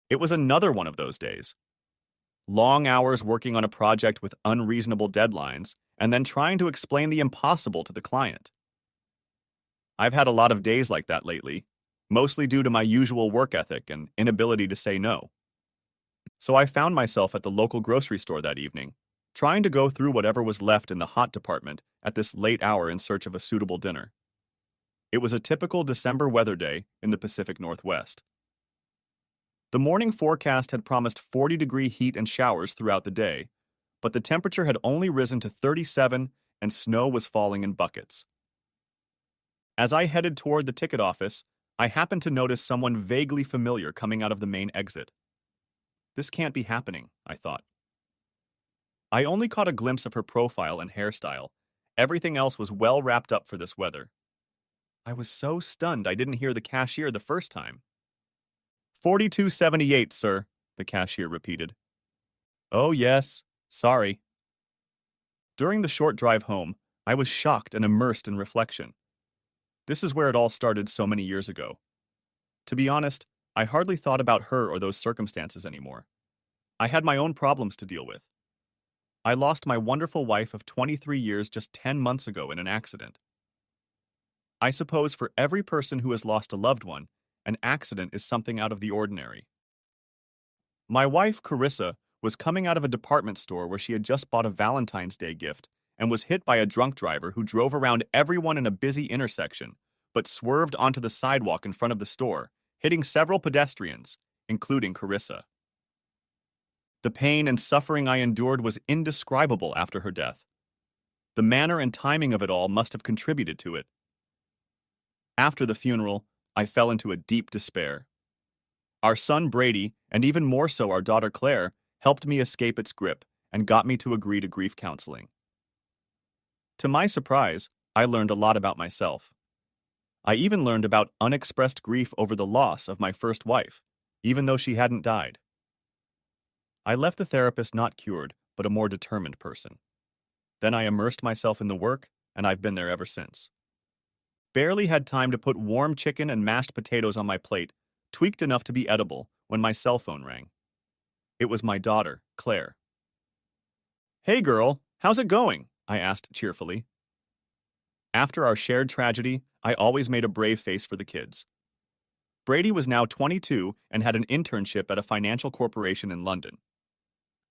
It was another one of those days. Long hours working on a project with unreasonable deadlines, and then trying to explain the impossible to the client. I've had a lot of days like that lately, mostly due to my usual work ethic and inability to say no. So I found myself at the local grocery store that evening, trying to go through whatever was left in the hot department at this late hour in search of a suitable dinner. It was a typical December weather day in the Pacific Northwest. The morning forecast had promised 40-degree heat and showers throughout the day, but the temperature had only risen to 37 and snow was falling in buckets. As I headed toward the ticket office, I happened to notice someone vaguely familiar coming out of the main exit. This can't be happening, I thought. I only caught a glimpse of her profile and hairstyle. Everything else was well wrapped up for this weather. I was so stunned I didn't hear the cashier the first time. 4278, sir, the cashier repeated. Oh, yes. Sorry. During the short drive home, I was shocked and immersed in reflection. This is where it all started so many years ago. To be honest, I hardly thought about her or those circumstances anymore. I had my own problems to deal with. I lost my wonderful wife of 23 years just 10 months ago in an accident. I suppose for every person who has lost a loved one, an accident is something out of the ordinary. My wife, Carissa, was coming out of a department store where she had just bought a Valentine's Day gift and was hit by a drunk driver who drove around everyone in a busy intersection, but swerved onto the sidewalk in front of the store, hitting several pedestrians, including Carissa. The pain and suffering I endured was indescribable after her death. The manner and timing of it all must have contributed to it. After the funeral, I fell into a deep despair. Our son Brady, and even more so our daughter Claire, helped me escape its grip and got me to agree to grief counseling. To my surprise, I learned a lot about myself. I even learned about unexpressed grief over the loss of my first wife, even though she hadn't died. I left the therapist not cured, but a more determined person. Then I immersed myself in the work, and I've been there ever since. Barely had time to put warm chicken and mashed potatoes on my plate, tweaked enough to be edible, when my cell phone rang. It was my daughter, Claire. Hey girl, how's it going? I asked cheerfully. After our shared tragedy, I always made a brave face for the kids. Brady was now 22 and had an internship at a financial corporation in London.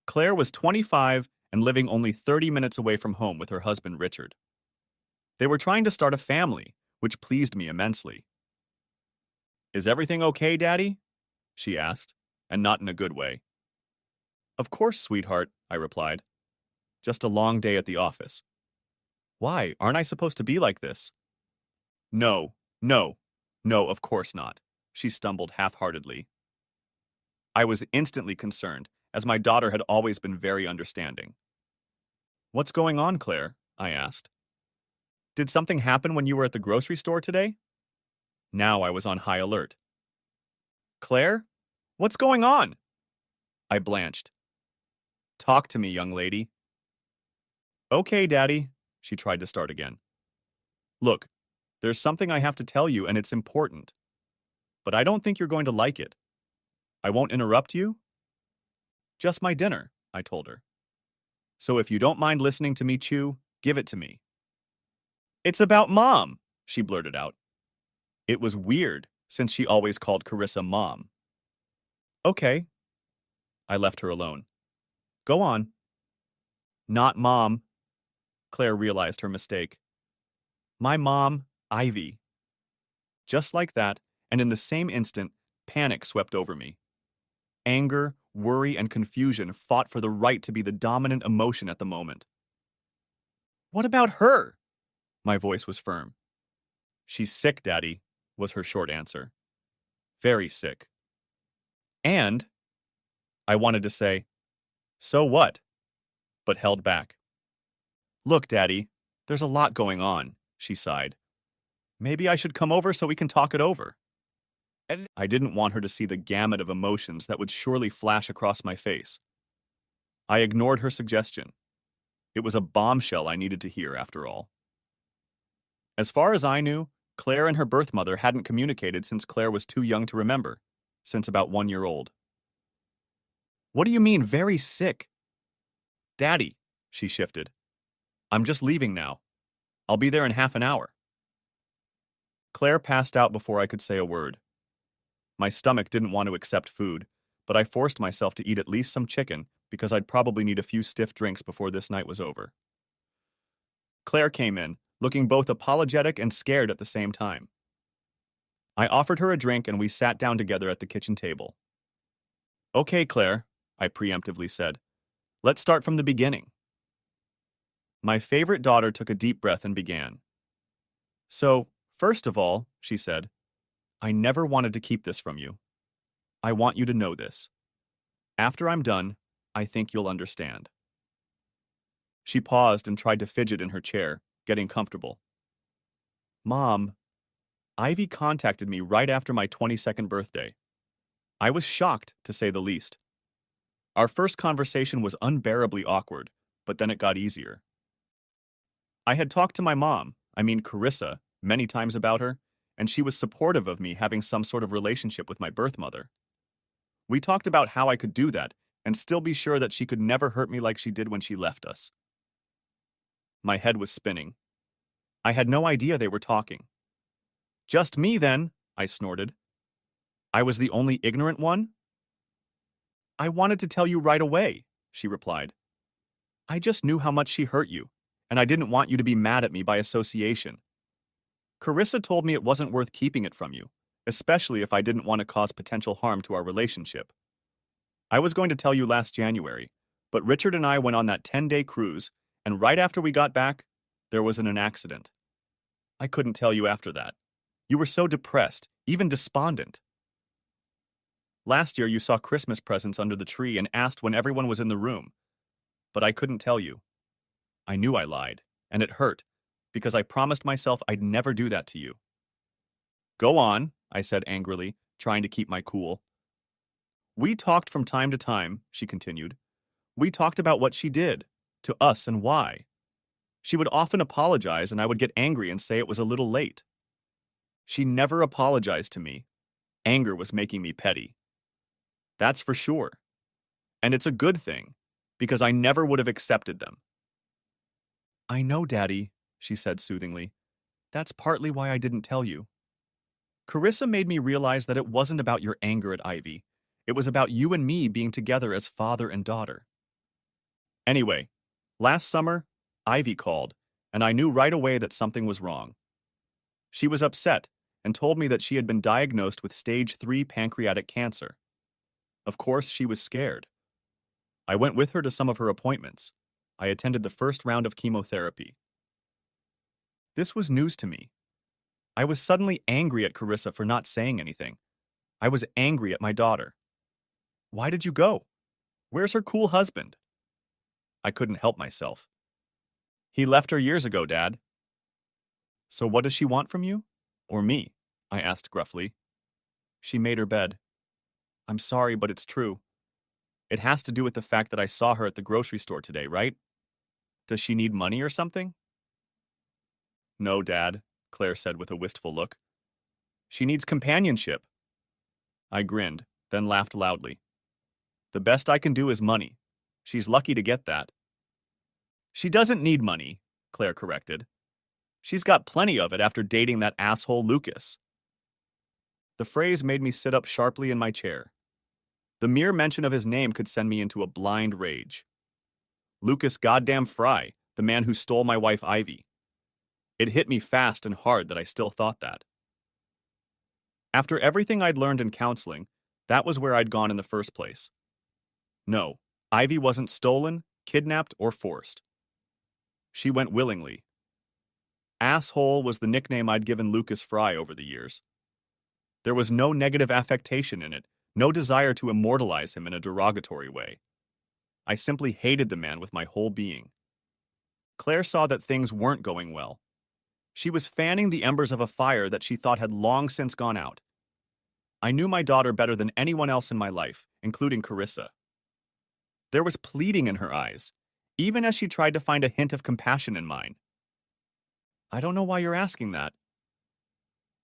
Claire was 25 and living only 30 minutes away from home with her husband Richard. They were trying to start a family, which pleased me immensely. Is everything okay, Daddy? She asked, and not in a good way. Of course, sweetheart, I replied. Just a long day at the office. Why, aren't I supposed to be like this? No, no, no, of course not, she stumbled half-heartedly. I was instantly concerned, as my daughter had always been very understanding. What's going on, Claire? I asked. Did something happen when you were at the grocery store today? Now I was on high alert. Claire? What's going on? I blanched. Talk to me, young lady. Okay, Daddy, she tried to start again. Look, there's something I have to tell you and it's important. But I don't think you're going to like it. I won't interrupt you? Just my dinner, I told her. So if you don't mind listening to me chew, give it to me. It's about Mom, she blurted out. It was weird, since she always called Carissa Mom. Okay. I left her alone. Go on. Not Mom. Claire realized her mistake. My mom, Ivy. Just like that, and in the same instant, panic swept over me. Anger, worry, and confusion fought for the right to be the dominant emotion at the moment. What about her? My voice was firm. She's sick, Daddy, was her short answer. Very sick. And, I wanted to say, so what? But held back. Look, Daddy, there's a lot going on, she sighed. Maybe I should come over so we can talk it over. And I didn't want her to see the gamut of emotions that would surely flash across my face. I ignored her suggestion. It was a bombshell I needed to hear, after all. As far as I knew, Claire and her birth mother hadn't communicated since Claire was too young to remember, since about 1 year old. What do you mean, very sick? Daddy, she shifted. I'm just leaving now. I'll be there in half an hour. Claire passed out before I could say a word. My stomach didn't want to accept food, but I forced myself to eat at least some chicken because I'd probably need a few stiff drinks before this night was over. Claire came in, looking both apologetic and scared at the same time. I offered her a drink and we sat down together at the kitchen table. Okay, Claire, I preemptively said. Let's start from the beginning. My favorite daughter took a deep breath and began. So, first of all, she said, I never wanted to keep this from you. I want you to know this. After I'm done, I think you'll understand. She paused and tried to fidget in her chair, getting comfortable. Mom, Ivy contacted me right after my 22nd birthday. I was shocked, to say the least. Our first conversation was unbearably awkward, but then it got easier. I had talked to my mom, Carissa, many times about her, and she was supportive of me having some sort of relationship with my birth mother. We talked about how I could do that and still be sure that she could never hurt me like she did when she left us. My head was spinning. I had no idea they were talking. Just me, then, I snorted. I was the only ignorant one? I wanted to tell you right away, she replied. I just knew how much she hurt you, and I didn't want you to be mad at me by association. Carissa told me it wasn't worth keeping it from you, especially if I didn't want to cause potential harm to our relationship. I was going to tell you last January, but Richard and I went on that 10-day cruise, and right after we got back, there was an accident. I couldn't tell you after that. You were so depressed, even despondent. Last year you saw Christmas presents under the tree and asked when everyone was in the room, but I couldn't tell you. I knew I lied, and it hurt, because I promised myself I'd never do that to you. Go on, I said angrily, trying to keep my cool. We talked from time to time, she continued. We talked about what she did, to us and why. She would often apologize and I would get angry and say it was a little late. She never apologized to me. Anger was making me petty. That's for sure. And it's a good thing, because I never would have accepted them. I know, Daddy, she said soothingly. That's partly why I didn't tell you. Carissa made me realize that it wasn't about your anger at Ivy. It was about you and me being together as father and daughter. Anyway, last summer, Ivy called, and I knew right away that something was wrong. She was upset and told me that she had been diagnosed with stage 3 pancreatic cancer. Of course, she was scared. I went with her to some of her appointments. I attended the first round of chemotherapy. This was news to me. I was suddenly angry at Carissa for not saying anything. I was angry at my daughter. Why did you go? Where's her cool husband? I couldn't help myself. He left her years ago, Dad. So what does she want from you? Or me? I asked gruffly. She made her bed. I'm sorry, but it's true. It has to do with the fact that I saw her at the grocery store today, right? Does she need money or something? No, Dad, Claire said with a wistful look. She needs companionship. I grinned, then laughed loudly. The best I can do is money. She's lucky to get that. She doesn't need money, Claire corrected. She's got plenty of it after dating that asshole Lucas. The phrase made me sit up sharply in my chair. The mere mention of his name could send me into a blind rage. Lucas goddamn Fry, the man who stole my wife Ivy. It hit me fast and hard that I still thought that. After everything I'd learned in counseling, that was where I'd gone in the first place. No, Ivy wasn't stolen, kidnapped, or forced. She went willingly. Asshole was the nickname I'd given Lucas Fry over the years. There was no negative affectation in it, no desire to immortalize him in a derogatory way. I simply hated the man with my whole being. Claire saw that things weren't going well. She was fanning the embers of a fire that she thought had long since gone out. I knew my daughter better than anyone else in my life, including Carissa. There was pleading in her eyes, even as she tried to find a hint of compassion in mine. I don't know why you're asking that.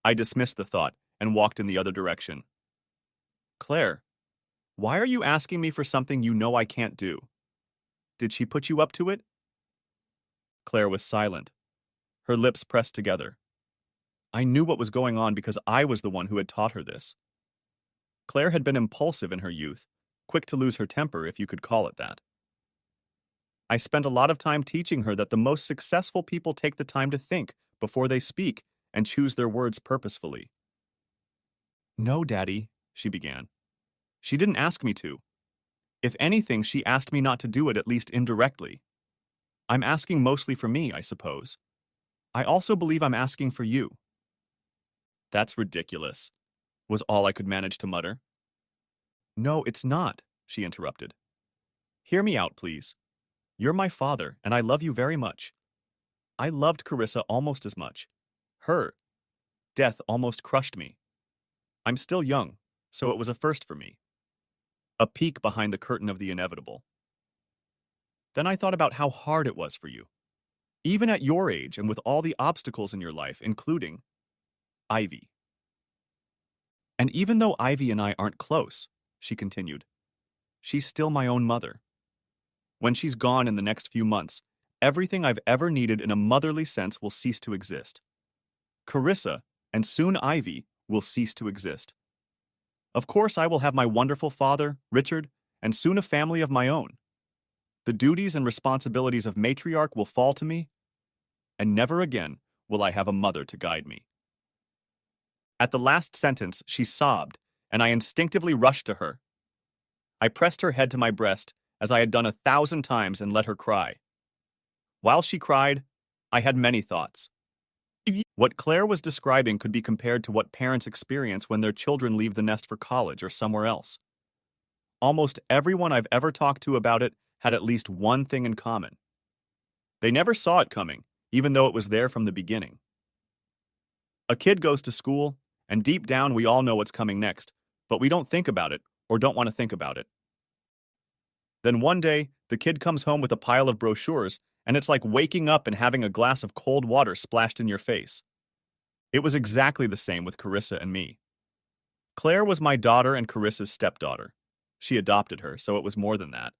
I dismissed the thought and walked in the other direction. Claire, Why are you asking me for something you know I can't do? Did she put you up to it? Claire was silent, her lips pressed together. I knew what was going on because I was the one who had taught her this. Claire had been impulsive in her youth, quick to lose her temper, if you could call it that. I spent a lot of time teaching her that the most successful people take the time to think before they speak and choose their words purposefully. No, Daddy, she began. She didn't ask me to. If anything, she asked me not to do it, at least indirectly. I'm asking mostly for me, I suppose. I also believe I'm asking for you. That's ridiculous, was all I could manage to mutter. No, it's not, she interrupted. Hear me out, please. You're my father, and I love you very much. I loved Carissa almost as much. Her death almost crushed me. I'm still young, so it was a first for me. A peek behind the curtain of the inevitable. Then I thought about how hard it was for you. Even at your age and with all the obstacles in your life, including Ivy. And even though Ivy and I aren't close, she continued, she's still my own mother. When she's gone in the next few months, everything I've ever needed in a motherly sense will cease to exist. Carissa, and soon Ivy, will cease to exist. Of course, I will have my wonderful father, Richard, and soon a family of my own. The duties and responsibilities of matriarch will fall to me, and never again will I have a mother to guide me. At the last sentence, she sobbed, and I instinctively rushed to her. I pressed her head to my breast, as I had done 1,000 times, and let her cry. While she cried, I had many thoughts. What Claire was describing could be compared to what parents experience when their children leave the nest for college or somewhere else. Almost everyone I've ever talked to about it had at least one thing in common. They never saw it coming, even though it was there from the beginning. A kid goes to school, and deep down we all know what's coming next, but we don't think about it or don't want to think about it. Then one day, the kid comes home with a pile of brochures, and it's like waking up and having a glass of cold water splashed in your face. It was exactly the same with Carissa and me. Claire was my daughter and Carissa's stepdaughter. She adopted her, so it was more than that.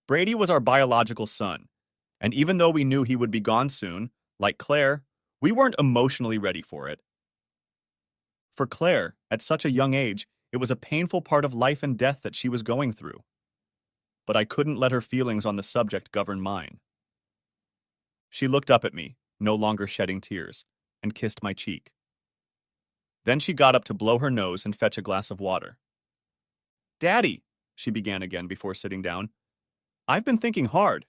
Brady was our biological son, and even though we knew he would be gone soon, like Claire, we weren't emotionally ready for it. For Claire, at such a young age, it was a painful part of life and death that she was going through. But I couldn't let her feelings on the subject govern mine. She looked up at me, no longer shedding tears, and kissed my cheek. Then she got up to blow her nose and fetch a glass of water. Daddy, she began again before sitting down, I've been thinking hard.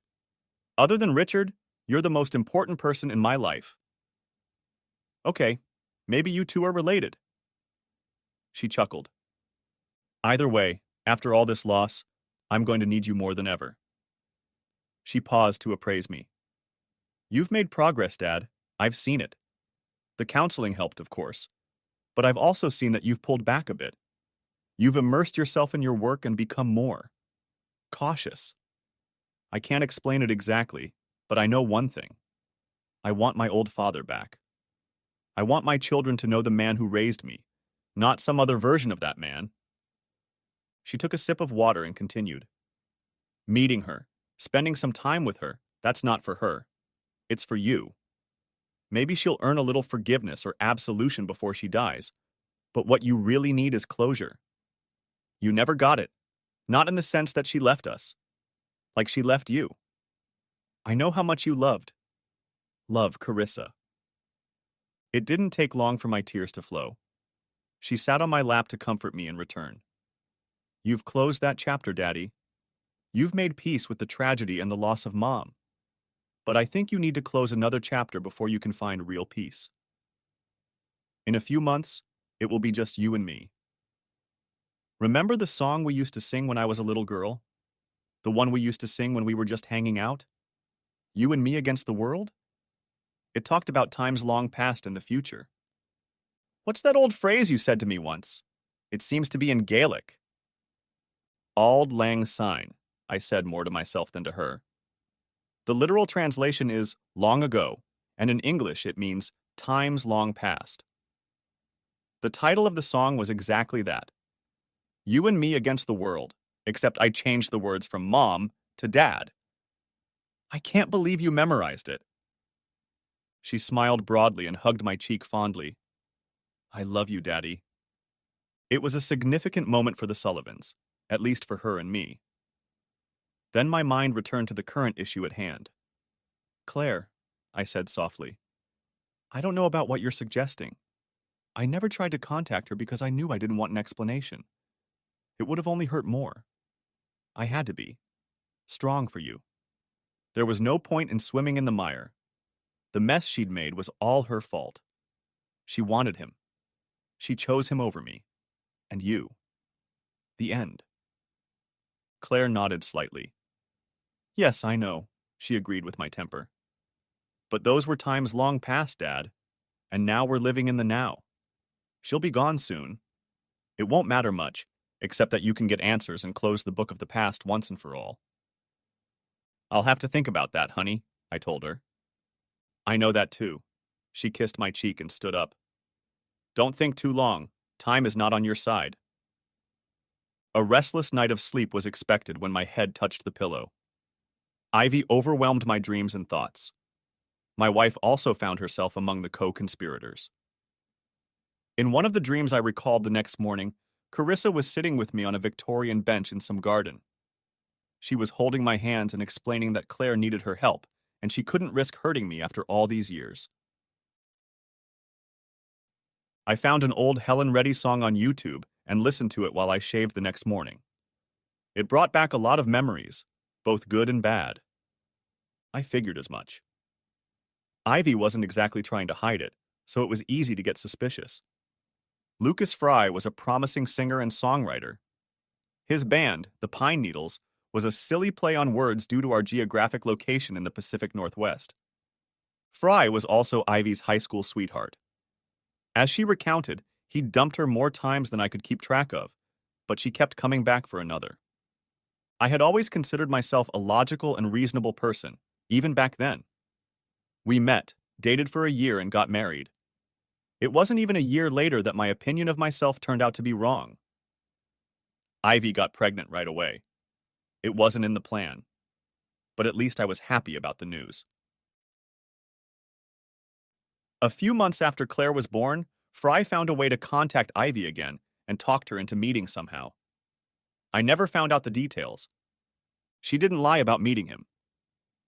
Other than Richard, you're the most important person in my life. Okay, maybe you two are related. She chuckled. Either way, after all this loss, I'm going to need you more than ever. She paused to appraise me. You've made progress, Dad. I've seen it. The counseling helped, of course. But I've also seen that you've pulled back a bit. You've immersed yourself in your work and become more cautious. I can't explain it exactly, but I know one thing. I want my old father back. I want my children to know the man who raised me, not some other version of that man. She took a sip of water and continued. Meeting her, spending some time with her, that's not for her. It's for you. Maybe she'll earn a little forgiveness or absolution before she dies, but what you really need is closure. You never got it, not in the sense that she left us, like she left you. I know how much you loved. Love, Carissa. It didn't take long for my tears to flow. She sat on my lap to comfort me in return. You've closed that chapter, Daddy. You've made peace with the tragedy and the loss of Mom. But I think you need to close another chapter before you can find real peace. In a few months, it will be just you and me. Remember the song we used to sing when I was a little girl? The one we used to sing when we were just hanging out? You and me against the world? It talked about times long past and the future. What's that old phrase you said to me once? It seems to be in Gaelic. Auld Lang Syne, I said more to myself than to her. The literal translation is long ago, and in English it means times long past. The title of the song was exactly that. You and me against the world, except I changed the words from mom to dad. I can't believe you memorized it. She smiled broadly and hugged my cheek fondly. I love you, Daddy. It was a significant moment for the Sullivans, at least for her and me. Then my mind returned to the current issue at hand. Claire, I said softly, I don't know about what you're suggesting. I never tried to contact her because I knew I didn't want an explanation. It would have only hurt more. I had to be strong for you. There was no point in swimming in the mire. The mess she'd made was all her fault. She wanted him. She chose him over me. And you. The end. Claire nodded slightly. Yes, I know, she agreed with my temper. But those were times long past, Dad. And now we're living in the now. She'll be gone soon. It won't matter much, except that you can get answers and close the book of the past once and for all. I'll have to think about that, honey, I told her. I know that too. She kissed my cheek and stood up. Don't think too long. Time is not on your side. A restless night of sleep was expected when my head touched the pillow. Ivy overwhelmed my dreams and thoughts. My wife also found herself among the co-conspirators. In one of the dreams I recalled the next morning, Carissa was sitting with me on a Victorian bench in some garden. She was holding my hands and explaining that Claire needed her help, and she couldn't risk hurting me after all these years. I found an old Helen Reddy song on YouTube and listened to it while I shaved the next morning. It brought back a lot of memories, both good and bad. I figured as much. Ivy wasn't exactly trying to hide it, so it was easy to get suspicious. Lucas Fry was a promising singer and songwriter. His band, the Pine Needles, was a silly play on words due to our geographic location in the Pacific Northwest. Fry was also Ivy's high school sweetheart. As she recounted, he dumped her more times than I could keep track of, but she kept coming back for another. I had always considered myself a logical and reasonable person, even back then. We met, dated for a year, and got married. It wasn't even a year later that my opinion of myself turned out to be wrong. Ivy got pregnant right away. It wasn't in the plan, but at least I was happy about the news. A few months after Claire was born, Fry found a way to contact Ivy again and talked her into meeting somehow. I never found out the details. She didn't lie about meeting him.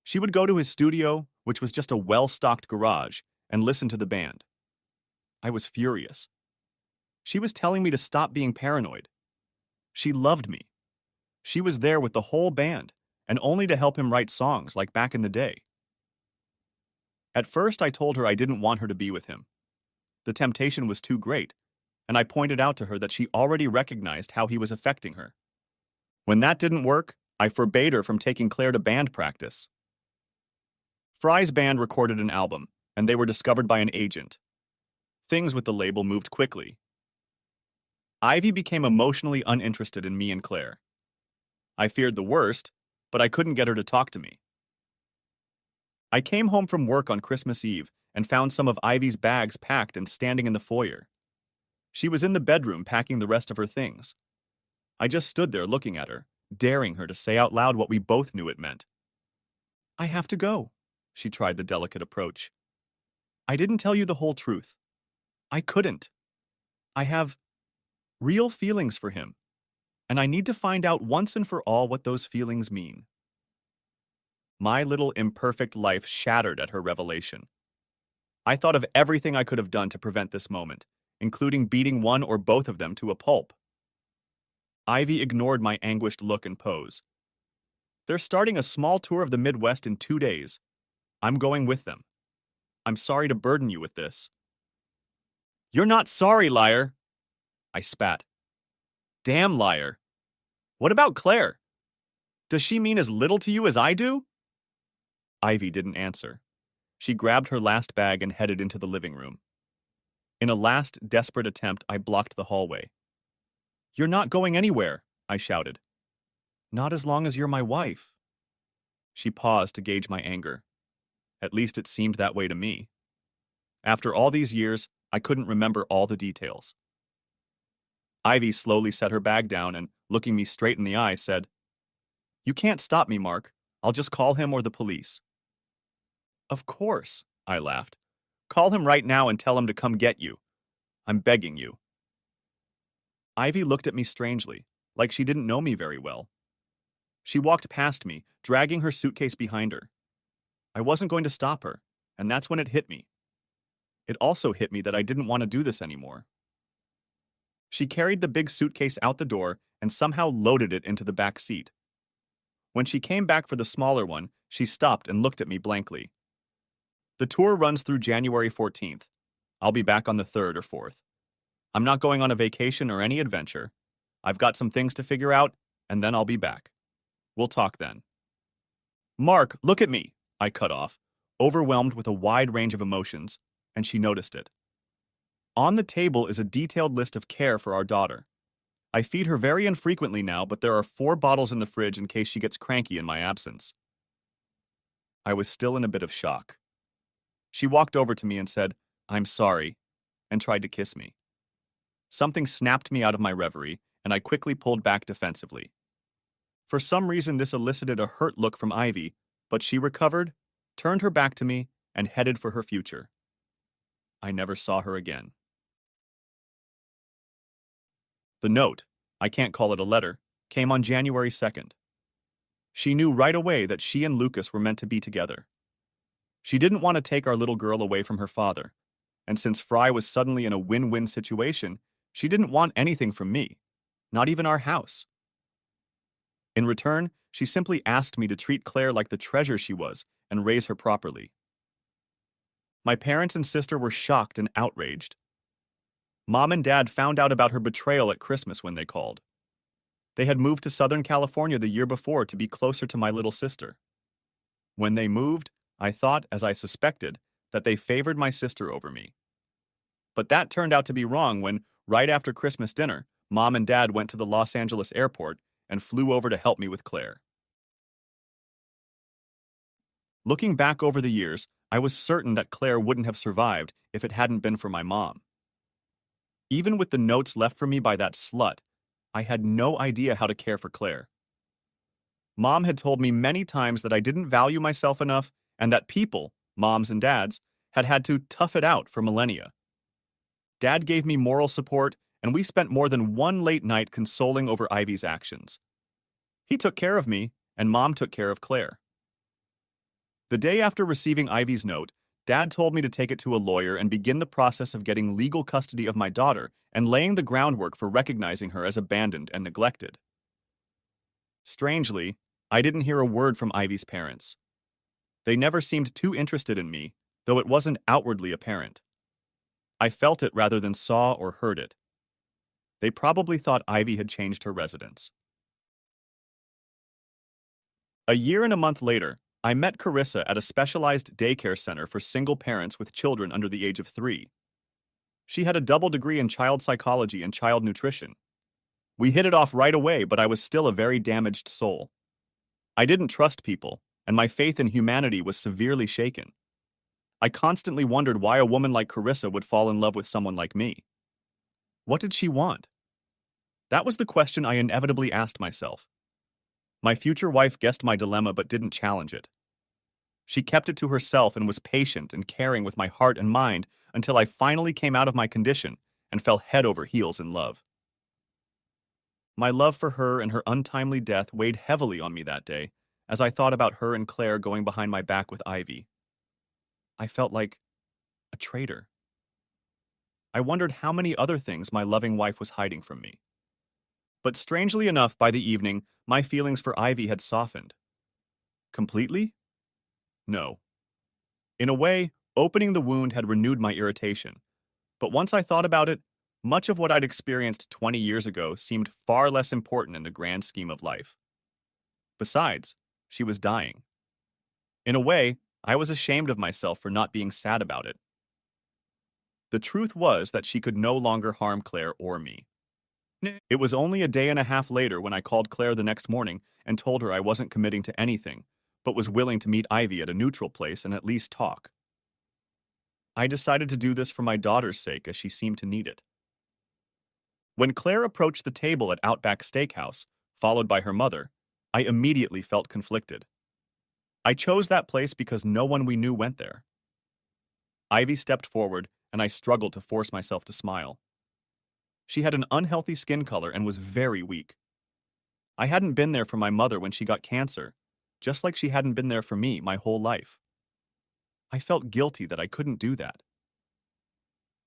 She would go to his studio, which was just a well-stocked garage, and listen to the band. I was furious. She was telling me to stop being paranoid. She loved me. She was there with the whole band, and only to help him write songs like back in the day. At first, I told her I didn't want her to be with him. The temptation was too great, and I pointed out to her that she already recognized how he was affecting her. When that didn't work, I forbade her from taking Claire to band practice. Fry's band recorded an album, and they were discovered by an agent. Things with the label moved quickly. Ivy became emotionally uninterested in me and Claire. I feared the worst, but I couldn't get her to talk to me. I came home from work on Christmas Eve and found some of Ivy's bags packed and standing in the foyer. She was in the bedroom packing the rest of her things. I just stood there looking at her, daring her to say out loud what we both knew it meant. I have to go, she tried the delicate approach. I didn't tell you the whole truth. I couldn't. I have real feelings for him, and I need to find out once and for all what those feelings mean. My little imperfect life shattered at her revelation. I thought of everything I could have done to prevent this moment, including beating one or both of them to a pulp. Ivy ignored my anguished look and pose. They're starting a small tour of the Midwest in 2 days. I'm going with them. I'm sorry to burden you with this. You're not sorry, liar, I spat. Damn liar. What about Claire? Does she mean as little to you as I do? Ivy didn't answer. She grabbed her last bag and headed into the living room. In a last desperate attempt, I blocked the hallway. You're not going anywhere, I shouted. Not as long as you're my wife. She paused to gauge my anger. At least it seemed that way to me. After all these years, I couldn't remember all the details. Ivy slowly set her bag down and, looking me straight in the eye, said, "You can't stop me, Mark. I'll just call him or the police." "Of course," I laughed. "Call him right now and tell him to come get you. I'm begging you." Ivy looked at me strangely, like she didn't know me very well. She walked past me, dragging her suitcase behind her. I wasn't going to stop her, and that's when it hit me. It also hit me that I didn't want to do this anymore. She carried the big suitcase out the door and somehow loaded it into the back seat. When she came back for the smaller one, she stopped and looked at me blankly. "The tour runs through January 14th. I'll be back on the 3rd or 4th. I'm not going on a vacation or any adventure. I've got some things to figure out, and then I'll be back. We'll talk then." "Mark, look at me," I cut off, overwhelmed with a wide range of emotions, and she noticed it. On the table is a detailed list of care for our daughter. I feed her very infrequently now, but there are 4 bottles in the fridge in case she gets cranky in my absence. I was still in a bit of shock. She walked over to me and said, "I'm sorry," and tried to kiss me. Something snapped me out of my reverie, and I quickly pulled back defensively. For some reason, this elicited a hurt look from Ivy, but she recovered, turned her back to me, and headed for her future. I never saw her again. The note, I can't call it a letter, came on January 2nd. She knew right away that she and Lucas were meant to be together. She didn't want to take our little girl away from her father, and since Fry was suddenly in a win-win situation, she didn't want anything from me, not even our house. In return, she simply asked me to treat Claire like the treasure she was and raise her properly. My parents and sister were shocked and outraged. Mom and Dad found out about her betrayal at Christmas when they called. They had moved to Southern California the year before to be closer to my little sister. When they moved, I thought, as I suspected, that they favored my sister over me. But that turned out to be wrong when, right after Christmas dinner, Mom and Dad went to the Los Angeles airport and flew over to help me with Claire. Looking back over the years, I was certain that Claire wouldn't have survived if it hadn't been for my mom. Even with the notes left for me by that slut, I had no idea how to care for Claire. Mom had told me many times that I didn't value myself enough and that people, moms and dads, had had to tough it out for millennia. Dad gave me moral support, and we spent more than one late night consoling over Ivy's actions. He took care of me, and Mom took care of Claire. The day after receiving Ivy's note, Dad told me to take it to a lawyer and begin the process of getting legal custody of my daughter and laying the groundwork for recognizing her as abandoned and neglected. Strangely, I didn't hear a word from Ivy's parents. They never seemed too interested in me, though it wasn't outwardly apparent. I felt it rather than saw or heard it. They probably thought Ivy had changed her residence. A year and a month later, I met Carissa at a specialized daycare center for single parents with children under the age of 3. She had a double degree in child psychology and child nutrition. We hit it off right away, but I was still a very damaged soul. I didn't trust people, and my faith in humanity was severely shaken. I constantly wondered why a woman like Carissa would fall in love with someone like me. What did she want? That was the question I inevitably asked myself. My future wife guessed my dilemma but didn't challenge it. She kept it to herself and was patient and caring with my heart and mind until I finally came out of my condition and fell head over heels in love. My love for her and her untimely death weighed heavily on me that day as I thought about her and Claire going behind my back with Ivy. I felt like a traitor. I wondered how many other things my loving wife was hiding from me. But strangely enough, by the evening, my feelings for Ivy had softened. Completely? No. In a way, opening the wound had renewed my irritation. But once I thought about it, much of what I'd experienced 20 years ago seemed far less important in the grand scheme of life. Besides, she was dying. In a way, I was ashamed of myself for not being sad about it. The truth was that she could no longer harm Claire or me. It was only a day and a half later when I called Claire the next morning and told her I wasn't committing to anything, but was willing to meet Ivy at a neutral place and at least talk. I decided to do this for my daughter's sake as she seemed to need it. When Claire approached the table at Outback Steakhouse, followed by her mother, I immediately felt conflicted. I chose that place because no one we knew went there. Ivy stepped forward, and I struggled to force myself to smile. She had an unhealthy skin color and was very weak. I hadn't been there for my mother when she got cancer, just like she hadn't been there for me my whole life. I felt guilty that I couldn't do that.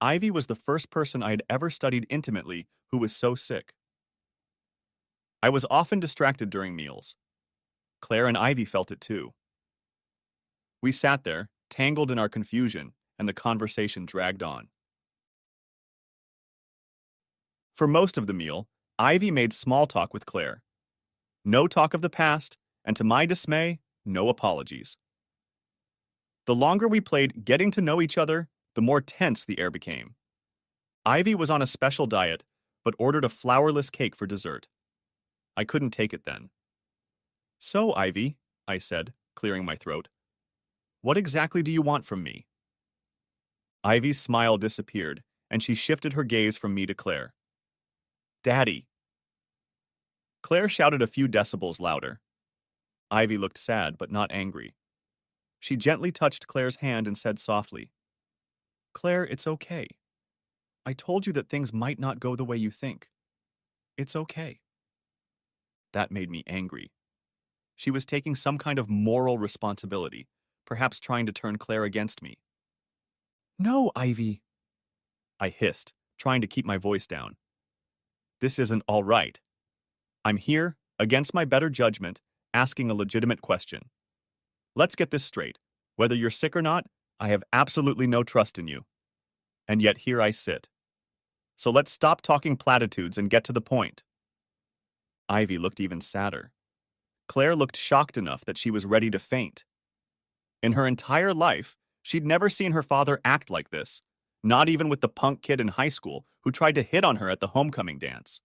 Ivy was the first person I had ever studied intimately who was so sick. I was often distracted during meals. Claire and Ivy felt it too. We sat there, tangled in our confusion, and the conversation dragged on. For most of the meal, Ivy made small talk with Claire. No talk of the past, and to my dismay, no apologies. The longer we played getting to know each other, the more tense the air became. Ivy was on a special diet, but ordered a flourless cake for dessert. I couldn't take it then. "So, Ivy," I said, clearing my throat, "what exactly do you want from me?" Ivy's smile disappeared, and she shifted her gaze from me to Claire. "Daddy." Claire shouted a few decibels louder. Ivy looked sad, but not angry. She gently touched Claire's hand and said softly, "Claire, it's okay. I told you that things might not go the way you think. It's okay." That made me angry. She was taking some kind of moral responsibility, perhaps trying to turn Claire against me. "No, Ivy," I hissed, trying to keep my voice down. "This isn't all right. I'm here, against my better judgment, asking a legitimate question. Let's get this straight. Whether you're sick or not, I have absolutely no trust in you. And yet here I sit. So let's stop talking platitudes and get to the point." Ivy looked even sadder. Claire looked shocked enough that she was ready to faint. In her entire life, she'd never seen her father act like this, not even with the punk kid in high school who tried to hit on her at the homecoming dance.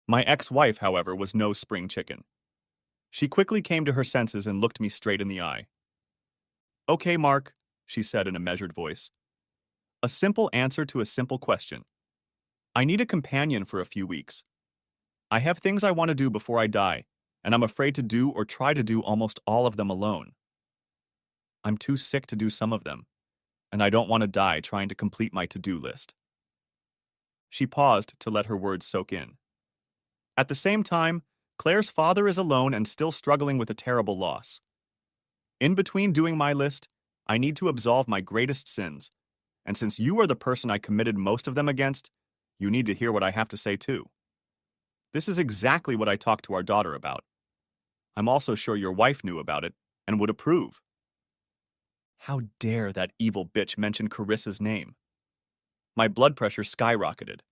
My ex-wife, however, was no spring chicken. She quickly came to her senses and looked me straight in the eye. "Okay, Mark," she said in a measured voice. "A simple answer to a simple question. I need a companion for a few weeks. I have things I want to do before I die, and I'm afraid to do or try to do almost all of them alone. I'm too sick to do some of them, and I don't want to die trying to complete my to-do list." She paused to let her words soak in. At the same time, Claire's father is alone and still struggling with a terrible loss. In between doing my list, I need to absolve my greatest sins, and since you are the person I committed most of them against, you need to hear what I have to say too. This is exactly what I talked to our daughter about. I'm also sure your wife knew about it and would approve. How dare that evil bitch mention Carissa's name? My blood pressure skyrocketed.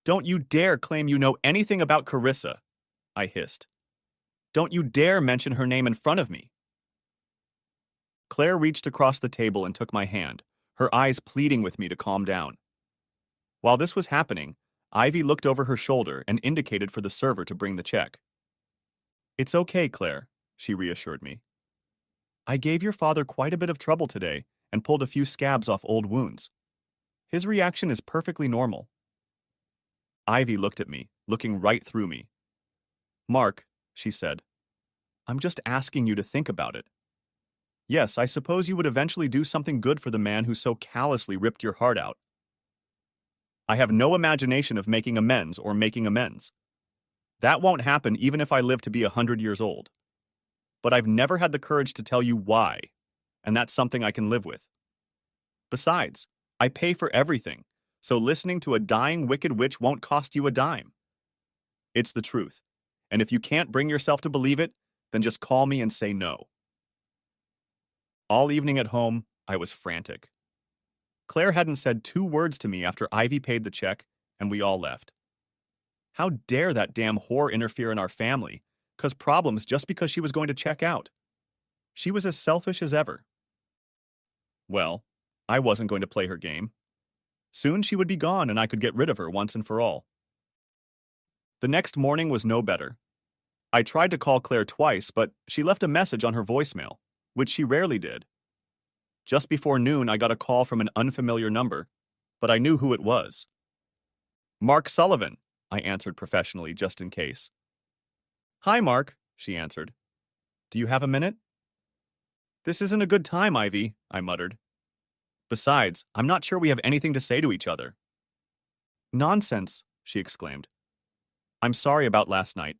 "Don't you dare claim you know anything about Carissa," I hissed. "Don't you dare mention her name in front of me." Claire reached across the table and took my hand, her eyes pleading with me to calm down. While this was happening, Ivy looked over her shoulder and indicated for the server to bring the check. "It's okay, Claire," she reassured me. "I gave your father quite a bit of trouble today and pulled a few scabs off old wounds. His reaction is perfectly normal." Ivy looked at me, looking right through me. "Mark," she said, "I'm just asking you to think about it. Yes, I suppose you would eventually do something good for the man who so callously ripped your heart out. I have no imagination of making amends or making amends. That won't happen even if I live to be 100 years old. But I've never had the courage to tell you why, and that's something I can live with. Besides, I pay for everything, so listening to a dying wicked witch won't cost you a dime. It's the truth, and if you can't bring yourself to believe it, then just call me and say no." All evening at home, I was frantic. Claire hadn't said 2 words to me after Ivy paid the check, and we all left. How dare that damn whore interfere in our family, cause problems just because she was going to check out. She was as selfish as ever. Well, I wasn't going to play her game. Soon she would be gone and I could get rid of her once and for all. The next morning was no better. I tried to call Claire twice, but she left a message on her voicemail, which she rarely did. Just before noon, I got a call from an unfamiliar number, but I knew who it was. Mark Sullivan, I answered professionally just in case. Hi, Mark, she answered. Do you have a minute? This isn't a good time, Ivy, I muttered. Besides, I'm not sure we have anything to say to each other. Nonsense, she exclaimed. I'm sorry about last night.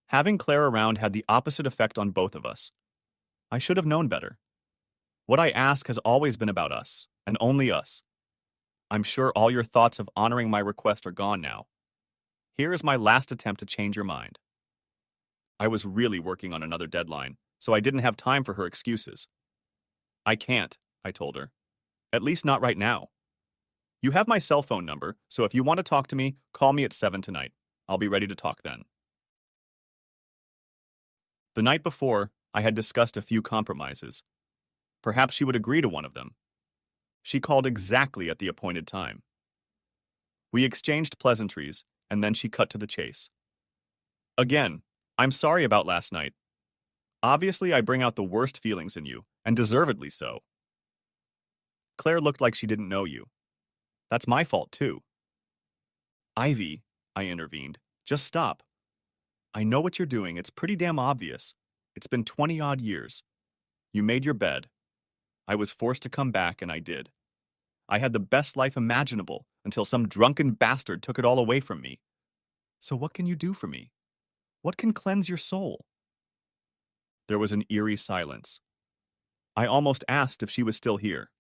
Having Claire around had the opposite effect on both of us. I should have known better. What I ask has always been about us, and only us. I'm sure all your thoughts of honoring my request are gone now. Here is my last attempt to change your mind. I was really working on another deadline, so I didn't have time for her excuses. I can't, I told her. At least not right now. You have my cell phone number, so if you want to talk to me, call me at 7 tonight. I'll be ready to talk then. The night before, I had discussed a few compromises. Perhaps she would agree to one of them. She called exactly at the appointed time. We exchanged pleasantries, and then she cut to the chase. Again, I'm sorry about last night. Obviously, I bring out the worst feelings in you, and deservedly so. Claire looked like she didn't know you. That's my fault, too. Ivy, I intervened, just stop. I know what you're doing. It's pretty damn obvious. It's been 20-odd years. You made your bed. I was forced to come back, and I did. I had the best life imaginable until some drunken bastard took it all away from me. So what can you do for me? What can cleanse your soul? There was an eerie silence. I almost asked if she was still here.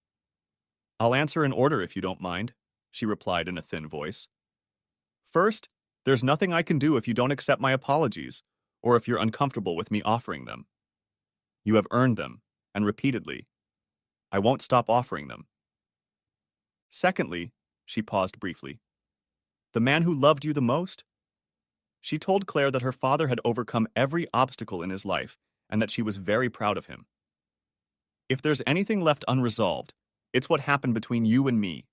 I'll answer in order if you don't mind, she replied in a thin voice. First, there's nothing I can do if you don't accept my apologies, or if you're uncomfortable with me offering them. You have earned them, and repeatedly. I won't stop offering them. Secondly, she paused briefly. The man who loved you the most? She told Claire that her father had overcome every obstacle in his life, and that she was very proud of him. If there's anything left unresolved, it's what happened between you and me.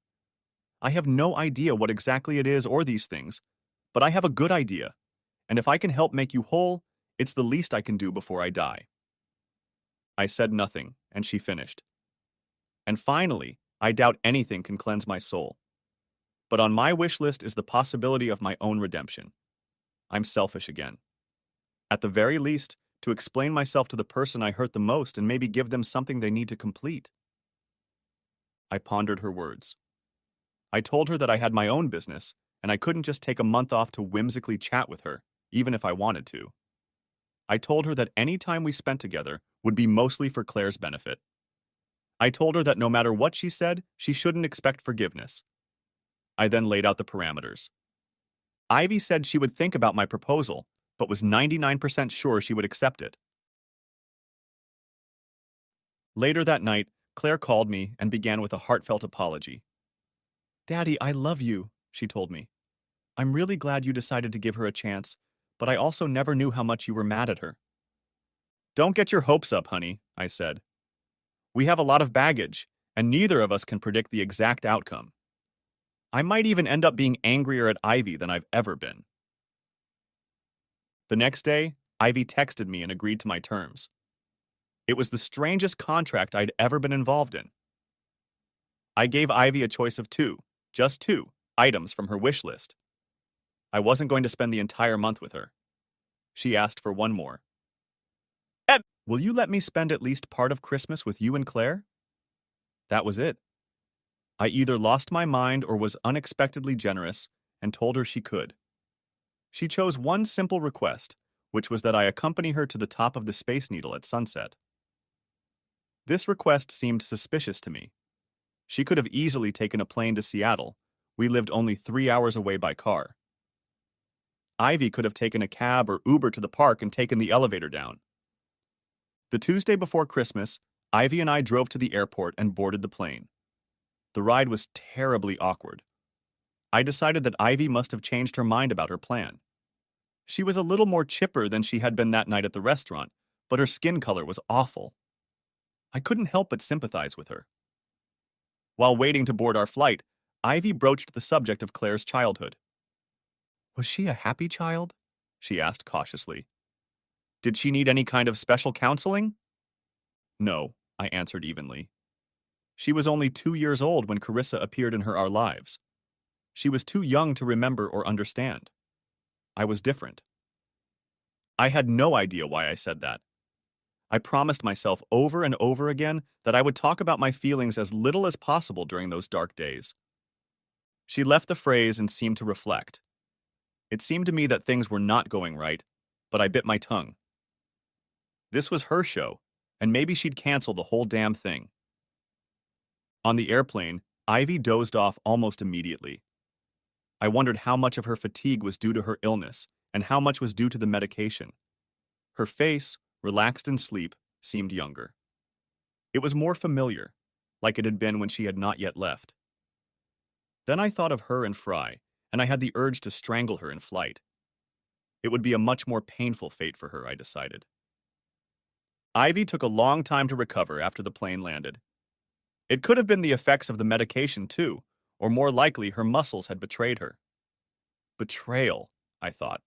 I have no idea what exactly it is or these things, but I have a good idea, and if I can help make you whole, it's the least I can do before I die. I said nothing, and she finished. And finally, I doubt anything can cleanse my soul. But on my wish list is the possibility of my own redemption. I'm selfish again. At the very least, to explain myself to the person I hurt the most and maybe give them something they need to complete. I pondered her words. I told her that I had my own business, and I couldn't just take a month off to whimsically chat with her, even if I wanted to. I told her that any time we spent together would be mostly for Claire's benefit. I told her that no matter what she said, she shouldn't expect forgiveness. I then laid out the parameters. Ivy said she would think about my proposal, but was 99% sure she would accept it. Later that night, Claire called me and began with a heartfelt apology. Daddy, I love you, she told me. I'm really glad you decided to give her a chance, but I also never knew how much you were mad at her. Don't get your hopes up, honey, I said. We have a lot of baggage, and neither of us can predict the exact outcome. I might even end up being angrier at Ivy than I've ever been. The next day, Ivy texted me and agreed to my terms. It was the strangest contract I'd ever been involved in. I gave Ivy a choice of just two, items from her wish list. I wasn't going to spend the entire month with her. She asked for one more. Will you let me spend at least part of Christmas with you and Claire? That was it. I either lost my mind or was unexpectedly generous and told her she could. She chose one simple request, which was that I accompany her to the top of the Space Needle at sunset. This request seemed suspicious to me. She could have easily taken a plane to Seattle. We lived only 3 hours away by car. Ivy could have taken a cab or Uber to the park and taken the elevator down. The Tuesday before Christmas, Ivy and I drove to the airport and boarded the plane. The ride was terribly awkward. I decided that Ivy must have changed her mind about her plan. She was a little more chipper than she had been that night at the restaurant, but her skin color was awful. I couldn't help but sympathize with her. While waiting to board our flight, Ivy broached the subject of Claire's childhood. Was she a happy child? She asked cautiously. Did she need any kind of special counseling? No, I answered evenly. She was only 2 years old when Carissa appeared in our lives. She was too young to remember or understand. I was different. I had no idea why I said that. I promised myself over and over again that I would talk about my feelings as little as possible during those dark days. She left the phrase and seemed to reflect. It seemed to me that things were not going right, but I bit my tongue. This was her show, and maybe she'd cancel the whole damn thing. On the airplane, Ivy dozed off almost immediately. I wondered how much of her fatigue was due to her illness and how much was due to the medication. Her face, relaxed in sleep, seemed younger. It was more familiar, like it had been when she had not yet left. Then I thought of her and Fry, and I had the urge to strangle her in flight. It would be a much more painful fate for her, I decided. Ivy took a long time to recover after the plane landed. It could have been the effects of the medication, too, or more likely her muscles had betrayed her. Betrayal, I thought.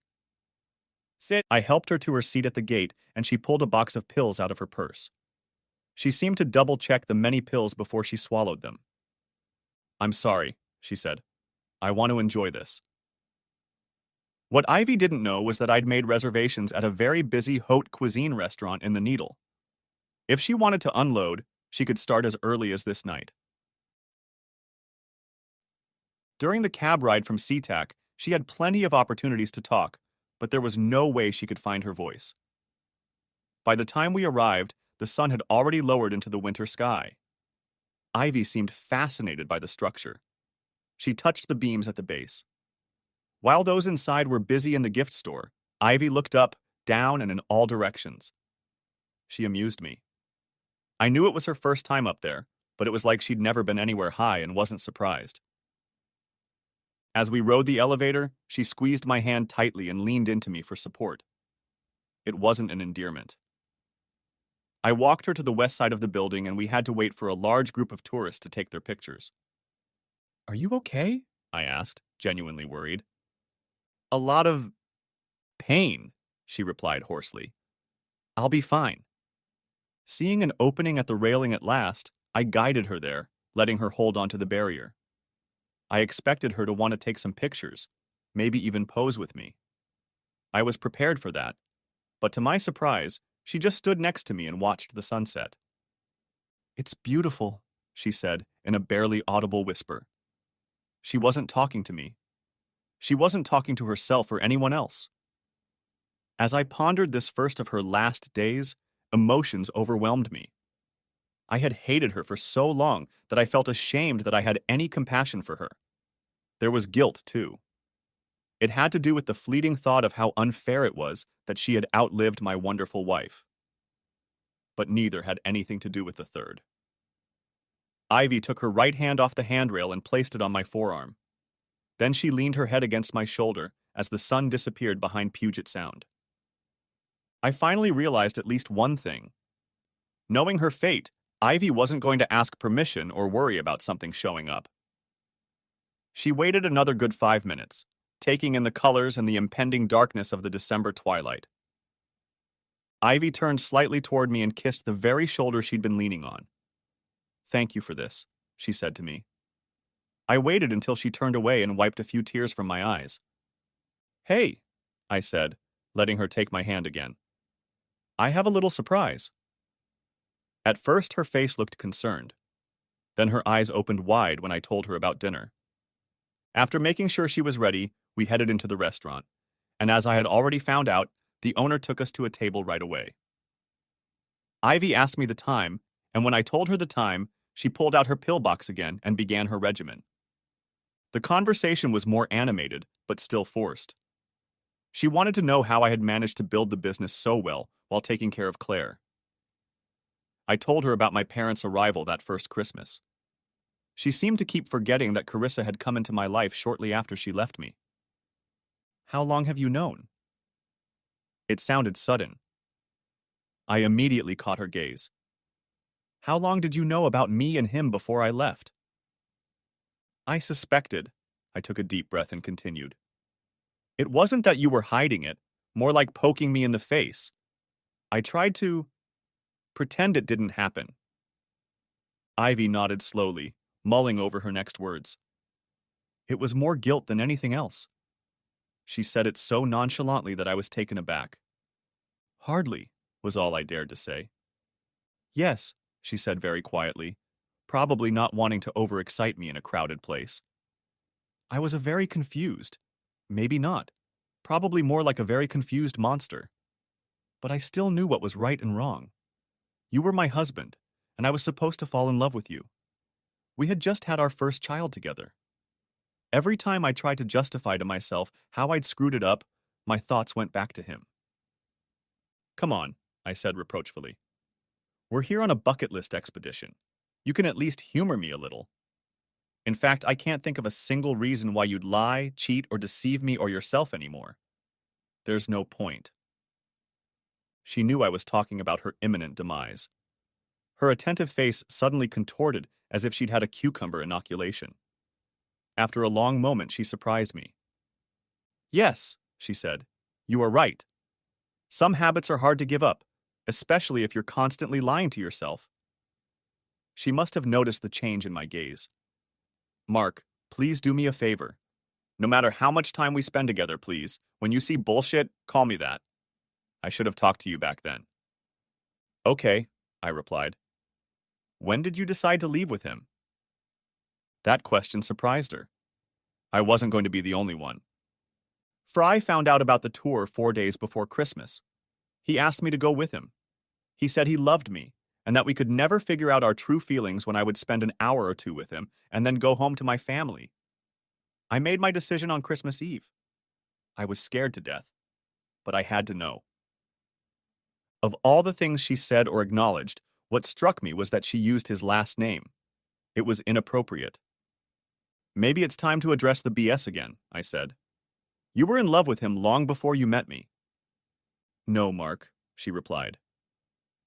Sit. I helped her to her seat at the gate, and she pulled a box of pills out of her purse. She seemed to double-check the many pills before she swallowed them. I'm sorry, she said. I want to enjoy this. What Ivy didn't know was that I'd made reservations at a very busy haute cuisine restaurant in the Needle. If she wanted to unload, she could start as early as this night. During the cab ride from SeaTac, she had plenty of opportunities to talk, but there was no way she could find her voice. By the time we arrived, the sun had already lowered into the winter sky. Ivy seemed fascinated by the structure. She touched the beams at the base. While those inside were busy in the gift store, Ivy looked up, down, and in all directions. She amused me. I knew it was her first time up there, but it was like she'd never been anywhere high and wasn't surprised. As we rode the elevator, she squeezed my hand tightly and leaned into me for support. It wasn't an endearment. I walked her to the west side of the building and we had to wait for a large group of tourists to take their pictures. Are you okay? I asked, genuinely worried. A lot of pain, she replied hoarsely. I'll be fine. Seeing an opening at the railing at last, I guided her there, letting her hold onto the barrier. I expected her to want to take some pictures, maybe even pose with me. I was prepared for that, but to my surprise, she just stood next to me and watched the sunset. It's beautiful, she said in a barely audible whisper. She wasn't talking to me. She wasn't talking to herself or anyone else. As I pondered this first of her last days, emotions overwhelmed me. I had hated her for so long that I felt ashamed that I had any compassion for her. There was guilt, too. It had to do with the fleeting thought of how unfair it was that she had outlived my wonderful wife. But neither had anything to do with the third. Ivy took her right hand off the handrail and placed it on my forearm. Then she leaned her head against my shoulder as the sun disappeared behind Puget Sound. I finally realized at least one thing. Knowing her fate, Ivy wasn't going to ask permission or worry about something showing up. She waited another good 5 minutes, taking in the colors and the impending darkness of the December twilight. Ivy turned slightly toward me and kissed the very shoulder she'd been leaning on. Thank you for this, she said to me. I waited until she turned away and wiped a few tears from my eyes. Hey, I said, letting her take my hand again. I have a little surprise. At first, her face looked concerned. Then her eyes opened wide when I told her about dinner. After making sure she was ready, we headed into the restaurant, and as I had already found out, the owner took us to a table right away. Ivy asked me the time, and when I told her the time, she pulled out her pillbox again and began her regimen. The conversation was more animated, but still forced. She wanted to know how I had managed to build the business so well while taking care of Claire. I told her about my parents' arrival that first Christmas. She seemed to keep forgetting that Carissa had come into my life shortly after she left me. How long have you known? It sounded sudden. I immediately caught her gaze. How long did you know about me and him before I left? I suspected. I took a deep breath and continued. It wasn't that you were hiding it, more like poking me in the face. I tried to pretend it didn't happen. Ivy nodded slowly, mulling over her next words. It was more guilt than anything else. She said it so nonchalantly that I was taken aback. Hardly, was all I dared to say. Yes, she said very quietly, probably not wanting to overexcite me in a crowded place. I was a very confused. Maybe not. Probably more like a very confused monster. But I still knew what was right and wrong. You were my husband, and I was supposed to fall in love with you. We had just had our first child together. Every time I tried to justify to myself how I'd screwed it up, my thoughts went back to him. Come on, I said reproachfully. We're here on a bucket list expedition. You can at least humor me a little. In fact, I can't think of a single reason why you'd lie, cheat, or deceive me or yourself anymore. There's no point. She knew I was talking about her imminent demise. Her attentive face suddenly contorted as if she'd had a cucumber inoculation. After a long moment, she surprised me. Yes, she said, you are right. Some habits are hard to give up, especially if you're constantly lying to yourself. She must have noticed the change in my gaze. Mark, please do me a favor. No matter how much time we spend together, please, when you see bullshit, call me that. I should have talked to you back then. Okay, I replied. When did you decide to leave with him? That question surprised her. I wasn't going to be the only one. Fry found out about the tour 4 days before Christmas. He asked me to go with him. He said he loved me, and that we could never figure out our true feelings when I would spend an hour or two with him and then go home to my family. I made my decision on Christmas Eve. I was scared to death, but I had to know. Of all the things she said or acknowledged, what struck me was that she used his last name. It was inappropriate. Maybe it's time to address the BS again, I said. You were in love with him long before you met me. No, Mark, she replied.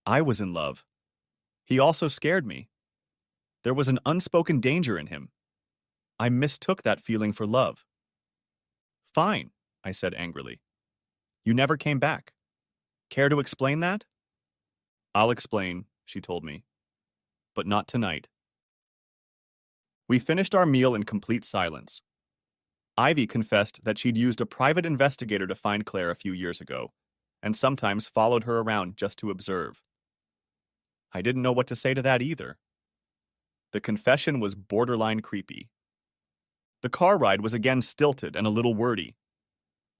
I was in love. He also scared me. There was an unspoken danger in him. I mistook that feeling for love. Fine, I said angrily. You never came back. Care to explain that? I'll explain, she told me. But not tonight. We finished our meal in complete silence. Ivy confessed that she'd used a private investigator to find Claire a few years ago, and sometimes followed her around just to observe. I didn't know what to say to that either. The confession was borderline creepy. The car ride was again stilted and a little wordy.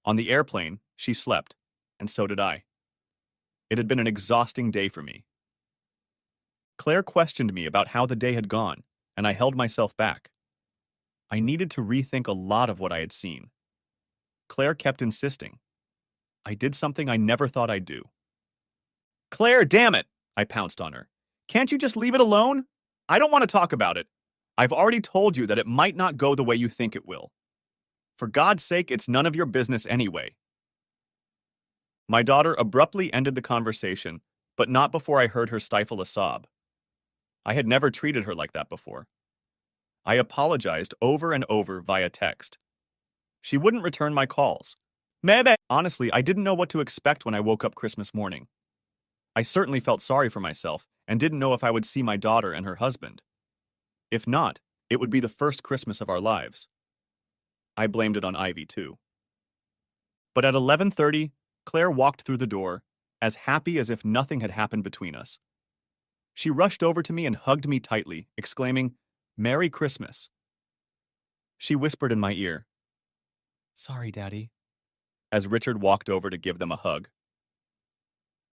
On the airplane, she slept, and so did I. It had been an exhausting day for me. Claire questioned me about how the day had gone, and I held myself back. I needed to rethink a lot of what I had seen. Claire kept insisting. I did something I never thought I'd do. Claire, damn it! I pounced on her. Can't you just leave it alone? I don't want to talk about it. I've already told you that it might not go the way you think it will. For God's sake, it's none of your business anyway. My daughter abruptly ended the conversation, but not before I heard her stifle a sob. I had never treated her like that before. I apologized over and over via text. She wouldn't return my calls. Maybe. Honestly, I didn't know what to expect when I woke up Christmas morning. I certainly felt sorry for myself and didn't know if I would see my daughter and her husband. If not, it would be the first Christmas of our lives. I blamed it on Ivy, too. But at 11:30, Claire walked through the door, as happy as if nothing had happened between us. She rushed over to me and hugged me tightly, exclaiming, "Merry Christmas." She whispered in my ear, "Sorry, Daddy," as Richard walked over to give them a hug.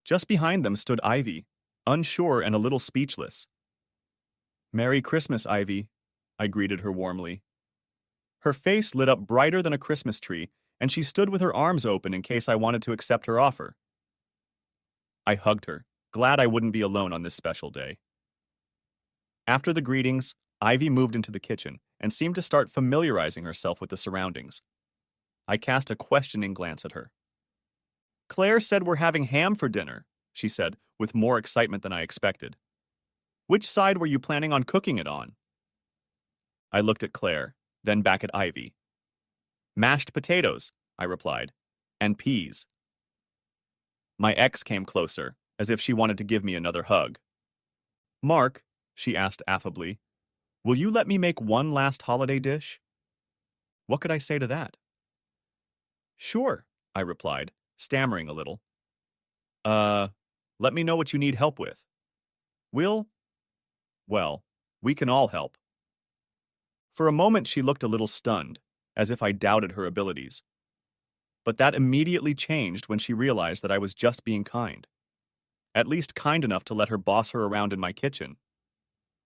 Just behind them stood Ivy, unsure and a little speechless. "Merry Christmas, Ivy," I greeted her warmly. Her face lit up brighter than a Christmas tree, and she stood with her arms open in case I wanted to accept her offer. I hugged her, glad I wouldn't be alone on this special day. After the greetings, Ivy moved into the kitchen and seemed to start familiarizing herself with the surroundings. I cast a questioning glance at her. "Claire said we're having ham for dinner," she said, with more excitement than I expected. "Which side were you planning on cooking it on?" I looked at Claire, then back at Ivy. "Mashed potatoes," I replied, "and peas." My ex came closer, as if she wanted to give me another hug. "Mark," she asked affably, "will you let me make one last holiday dish?" What could I say to that? Sure, I replied, stammering a little. Uh, let me know what you need help with. We'll, well, we can all help. For a moment, she looked a little stunned, as if I doubted her abilities. But that immediately changed when she realized that I was just being kind. At least kind enough to let her boss her around in my kitchen.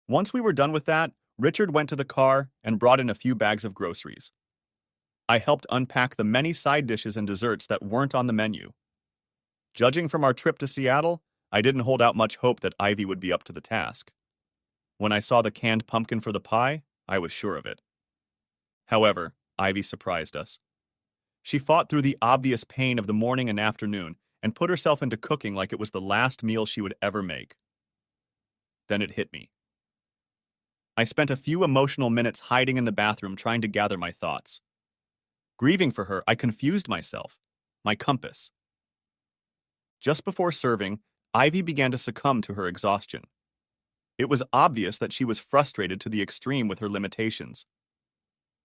Once we were done with that, Richard went to the car and brought in a few bags of groceries. I helped unpack the many side dishes and desserts that weren't on the menu. Judging from our trip to Seattle, I didn't hold out much hope that Ivy would be up to the task. When I saw the canned pumpkin for the pie, I was sure of it. However, Ivy surprised us. She fought through the obvious pain of the morning and afternoon and put herself into cooking like it was the last meal she would ever make. Then it hit me. I spent a few emotional minutes hiding in the bathroom trying to gather my thoughts. Grieving for her, I confused myself, my compass. Just before serving, Ivy began to succumb to her exhaustion. It was obvious that she was frustrated to the extreme with her limitations.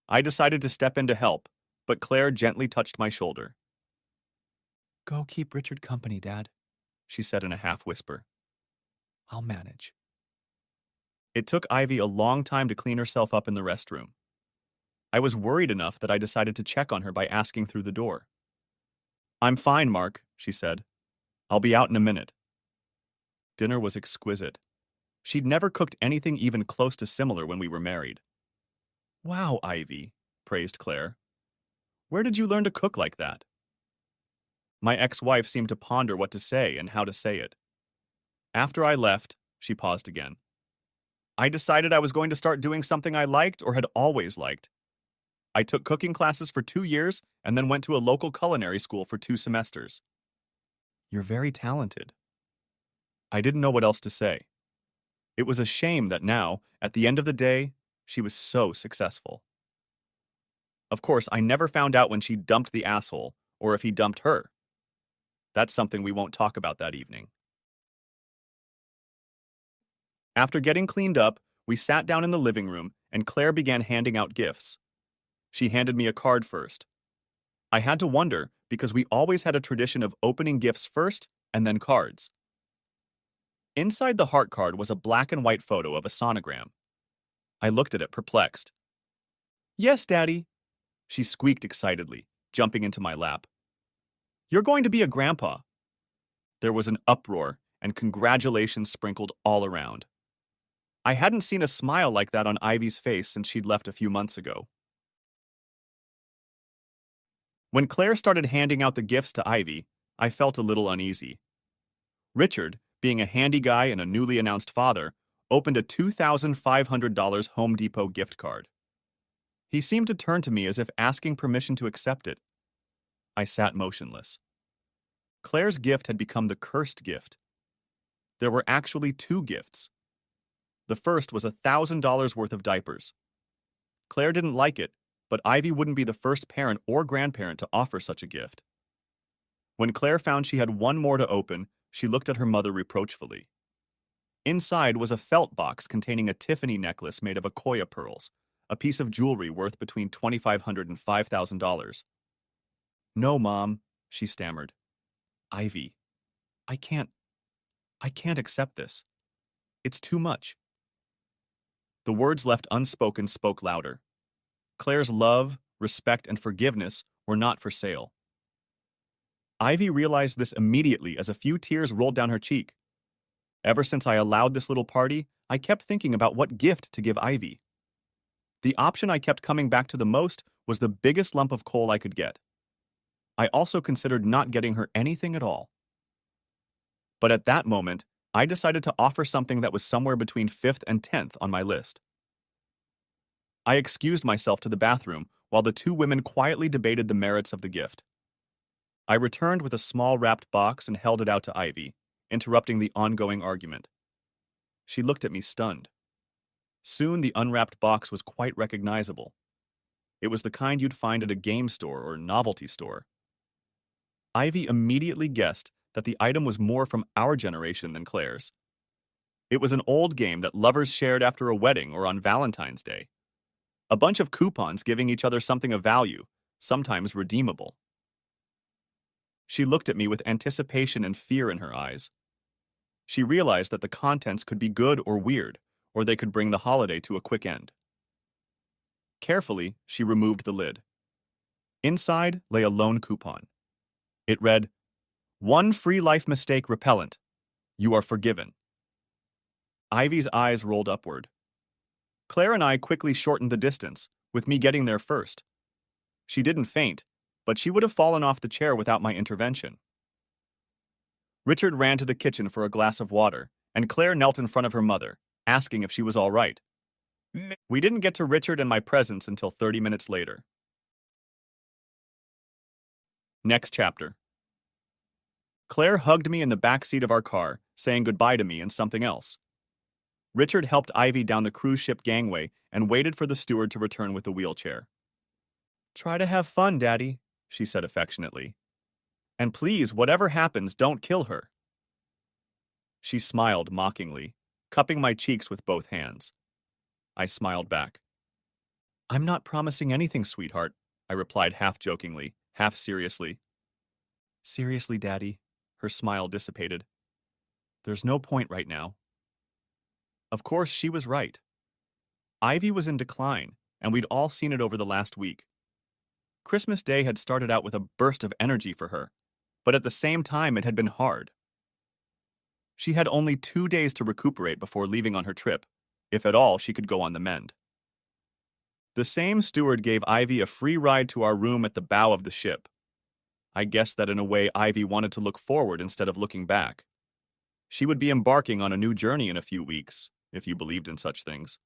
I decided to step in to help, but Claire gently touched my shoulder. Go keep Richard company, Dad, she said in a half-whisper. I'll manage. It took Ivy a long time to clean herself up in the restroom. I was worried enough that I decided to check on her by asking through the door. I'm fine, Mark, she said. I'll be out in a minute. Dinner was exquisite. She'd never cooked anything even close to similar when we were married. Wow, Ivy, praised Claire. Where did you learn to cook like that? My ex-wife seemed to ponder what to say and how to say it. After I left, she paused again. I decided I was going to start doing something I liked or had always liked. I took cooking classes for 2 years and then went to a local culinary school for 2 semesters. You're very talented. I didn't know what else to say. It was a shame that now, at the end of the day, she was so successful. Of course, I never found out when she dumped the asshole or if he dumped her. That's something we won't talk about that evening. After getting cleaned up, we sat down in the living room and Claire began handing out gifts. She handed me a card first. I had to wonder because we always had a tradition of opening gifts first and then cards. Inside the heart card was a black and white photo of a sonogram. I looked at it perplexed. Yes, Daddy, she squeaked excitedly, jumping into my lap. You're going to be a grandpa. There was an uproar and congratulations sprinkled all around. I hadn't seen a smile like that on Ivy's face since she'd left a few months ago. When Claire started handing out the gifts to Ivy, I felt a little uneasy. Richard, being a handy guy and a newly announced father, opened a $2,500 Home Depot gift card. He seemed to turn to me as if asking permission to accept it. I sat motionless. Claire's gift had become the cursed gift. There were actually 2 gifts. The first was $1,000 worth of diapers. Claire didn't like it, but Ivy wouldn't be the first parent or grandparent to offer such a gift. When Claire found she had one more to open, she looked at her mother reproachfully. Inside was a felt box containing a Tiffany necklace made of Akoya pearls, a piece of jewelry worth between $2,500 and $5,000. No, Mom, she stammered. Ivy, I can't accept this. It's too much. The words left unspoken spoke louder. Claire's love, respect, and forgiveness were not for sale. Ivy realized this immediately as a few tears rolled down her cheek. Ever since I allowed this little party, I kept thinking about what gift to give Ivy. The option I kept coming back to the most was the biggest lump of coal I could get. I also considered not getting her anything at all. But at that moment, I decided to offer something that was somewhere between 5th and 10th on my list. I excused myself to the bathroom while the 2 women quietly debated the merits of the gift. I returned with a small wrapped box and held it out to Ivy, interrupting the ongoing argument. She looked at me stunned. Soon the unwrapped box was quite recognizable. It was the kind you'd find at a game store or novelty store. Ivy immediately guessed that the item was more from our generation than Claire's. It was an old game that lovers shared after a wedding or on Valentine's Day. A bunch of coupons giving each other something of value, sometimes redeemable. She looked at me with anticipation and fear in her eyes. She realized that the contents could be good or weird, or they could bring the holiday to a quick end. Carefully, she removed the lid. Inside lay a loan coupon. It read, "One free life mistake repellent. You are forgiven." Ivy's eyes rolled upward. Claire and I quickly shortened the distance, with me getting there first. She didn't faint, but she would have fallen off the chair without my intervention. Richard ran to the kitchen for a glass of water, and Claire knelt in front of her mother, asking if she was all right. We didn't get to Richard and my presence until 30 minutes later. Next chapter. Claire hugged me in the back seat of our car, saying goodbye to me and something else. Richard helped Ivy down the cruise ship gangway and waited for the steward to return with the wheelchair. "Try to have fun, Daddy," she said affectionately. "And please, whatever happens, don't kill her." She smiled mockingly, cupping my cheeks with both hands. I smiled back. "I'm not promising anything, sweetheart," I replied half jokingly, half seriously. "Seriously, Daddy," her smile dissipated. "There's no point right now." Of course, she was right. Ivy was in decline, and we'd all seen it over the last week. Christmas Day had started out with a burst of energy for her, but at the same time it had been hard. She had only 2 days to recuperate before leaving on her trip. If at all, she could go on the mend. The same steward gave Ivy a free ride to our room at the bow of the ship. I guessed that in a way Ivy wanted to look forward instead of looking back. She would be embarking on a new journey in a few weeks, if you believed in such things.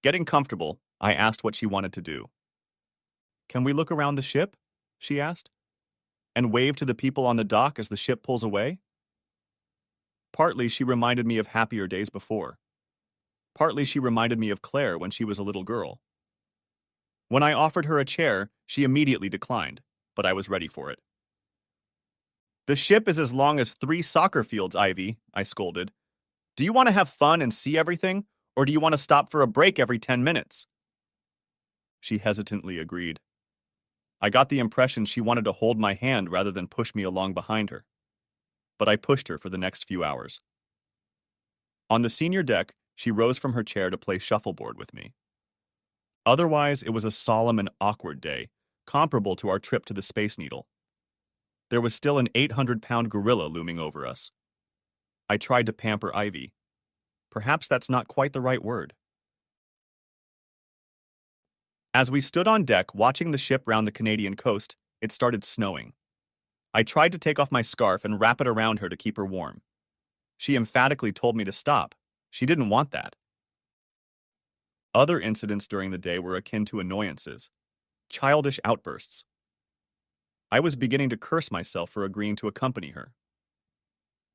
Getting comfortable, I asked what she wanted to do. "Can we look around the ship?" she asked, "and wave to the people on the dock as the ship pulls away?" Partly she reminded me of happier days before. Partly she reminded me of Claire when she was a little girl. When I offered her a chair, she immediately declined, but I was ready for it. "The ship is as long as 3 soccer fields, Ivy," I scolded. "Do you want to have fun and see everything, or do you want to stop for a break every 10 minutes?" She hesitantly agreed. I got the impression she wanted to hold my hand rather than push me along behind her. But I pushed her for the next few hours. On the senior deck, she rose from her chair to play shuffleboard with me. Otherwise, it was a solemn and awkward day, comparable to our trip to the Space Needle. There was still an 800-pound gorilla looming over us. I tried to pamper Ivy. Perhaps that's not quite the right word. As we stood on deck watching the ship round the Canadian coast, it started snowing. I tried to take off my scarf and wrap it around her to keep her warm. She emphatically told me to stop. She didn't want that. Other incidents during the day were akin to annoyances, childish outbursts. I was beginning to curse myself for agreeing to accompany her.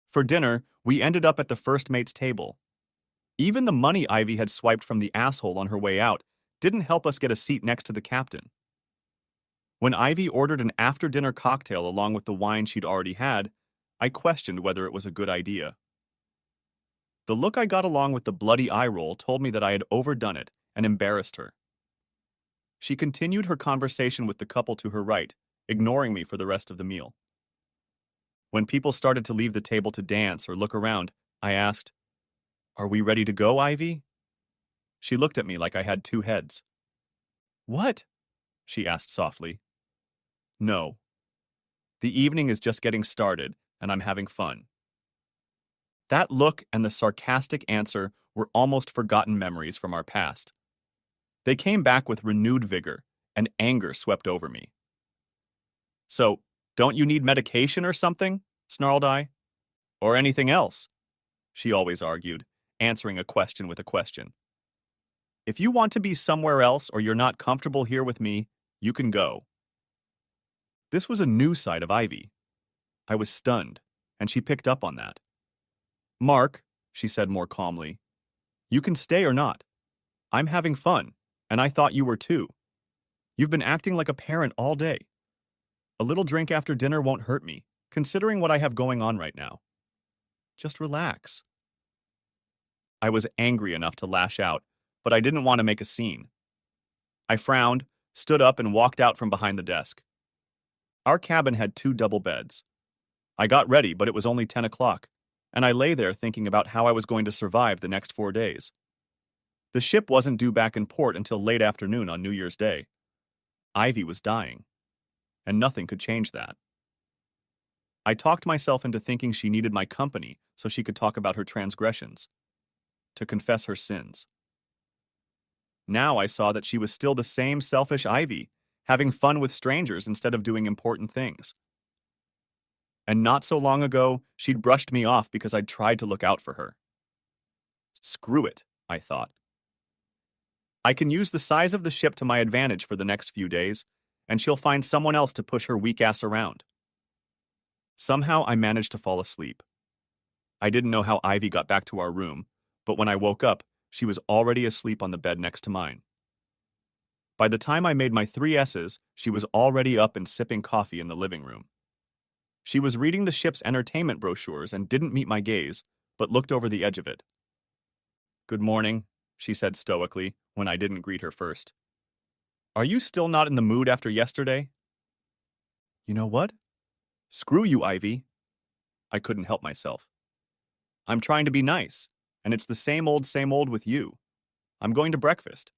For dinner, we ended up at the first mate's table. Even the money Ivy had swiped from the asshole on her way out didn't help us get a seat next to the captain. When Ivy ordered an after-dinner cocktail along with the wine she'd already had, I questioned whether it was a good idea. The look I got along with the bloody eye roll told me that I had overdone it and embarrassed her. She continued her conversation with the couple to her right, ignoring me for the rest of the meal. When people started to leave the table to dance or look around, I asked, "Are we ready to go, Ivy?" She looked at me like I had 2 heads. "What?" she asked softly. "No. The evening is just getting started, and I'm having fun." That look and the sarcastic answer were almost forgotten memories from our past. They came back with renewed vigor, and anger swept over me. "So, don't you need medication or something?" snarled I. "Or anything else?" she always argued, answering a question with a question. "If you want to be somewhere else or you're not comfortable here with me, you can go." This was a new side of Ivy. I was stunned, and she picked up on that. "Mark," she said more calmly, "you can stay or not. I'm having fun, and I thought you were too. You've been acting like a parent all day. A little drink after dinner won't hurt me, considering what I have going on right now. Just relax." I was angry enough to lash out, but I didn't want to make a scene. I frowned, stood up, and walked out from behind the desk. Our cabin had 2 double beds. I got ready, but it was only 10 o'clock, and I lay there thinking about how I was going to survive the next 4 days. The ship wasn't due back in port until late afternoon on New Year's Day. Ivy was dying, and nothing could change that. I talked myself into thinking she needed my company so she could talk about her transgressions, to confess her sins. Now I saw that she was still the same selfish Ivy, having fun with strangers instead of doing important things. And not so long ago, she'd brushed me off because I'd tried to look out for her. Screw it, I thought. I can use the size of the ship to my advantage for the next few days, and she'll find someone else to push her weak ass around. Somehow I managed to fall asleep. I didn't know how Ivy got back to our room, but when I woke up, she was already asleep on the bed next to mine. By the time I made my 3 S's, she was already up and sipping coffee in the living room. She was reading the ship's entertainment brochures and didn't meet my gaze, but looked over the edge of it. "Good morning," she said stoically when I didn't greet her first. "Are you still not in the mood after yesterday?" "You know what? Screw you, Ivy." I couldn't help myself. "I'm trying to be nice, and it's the same old with you. I'm going to breakfast.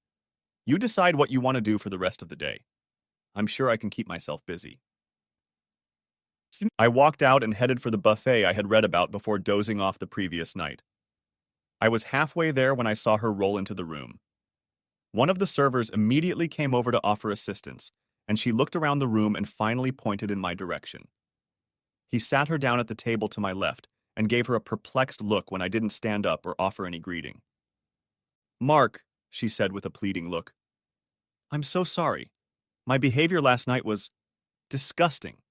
You decide what you want to do for the rest of the day. I'm sure I can keep myself busy." I walked out and headed for the buffet I had read about before dozing off the previous night. I was halfway there when I saw her roll into the room. One of the servers immediately came over to offer assistance, and she looked around the room and finally pointed in my direction. He sat her down at the table to my left and gave her a perplexed look when I didn't stand up or offer any greeting. "Mark," she said with a pleading look, "I'm so sorry. My behavior last night was disgusting.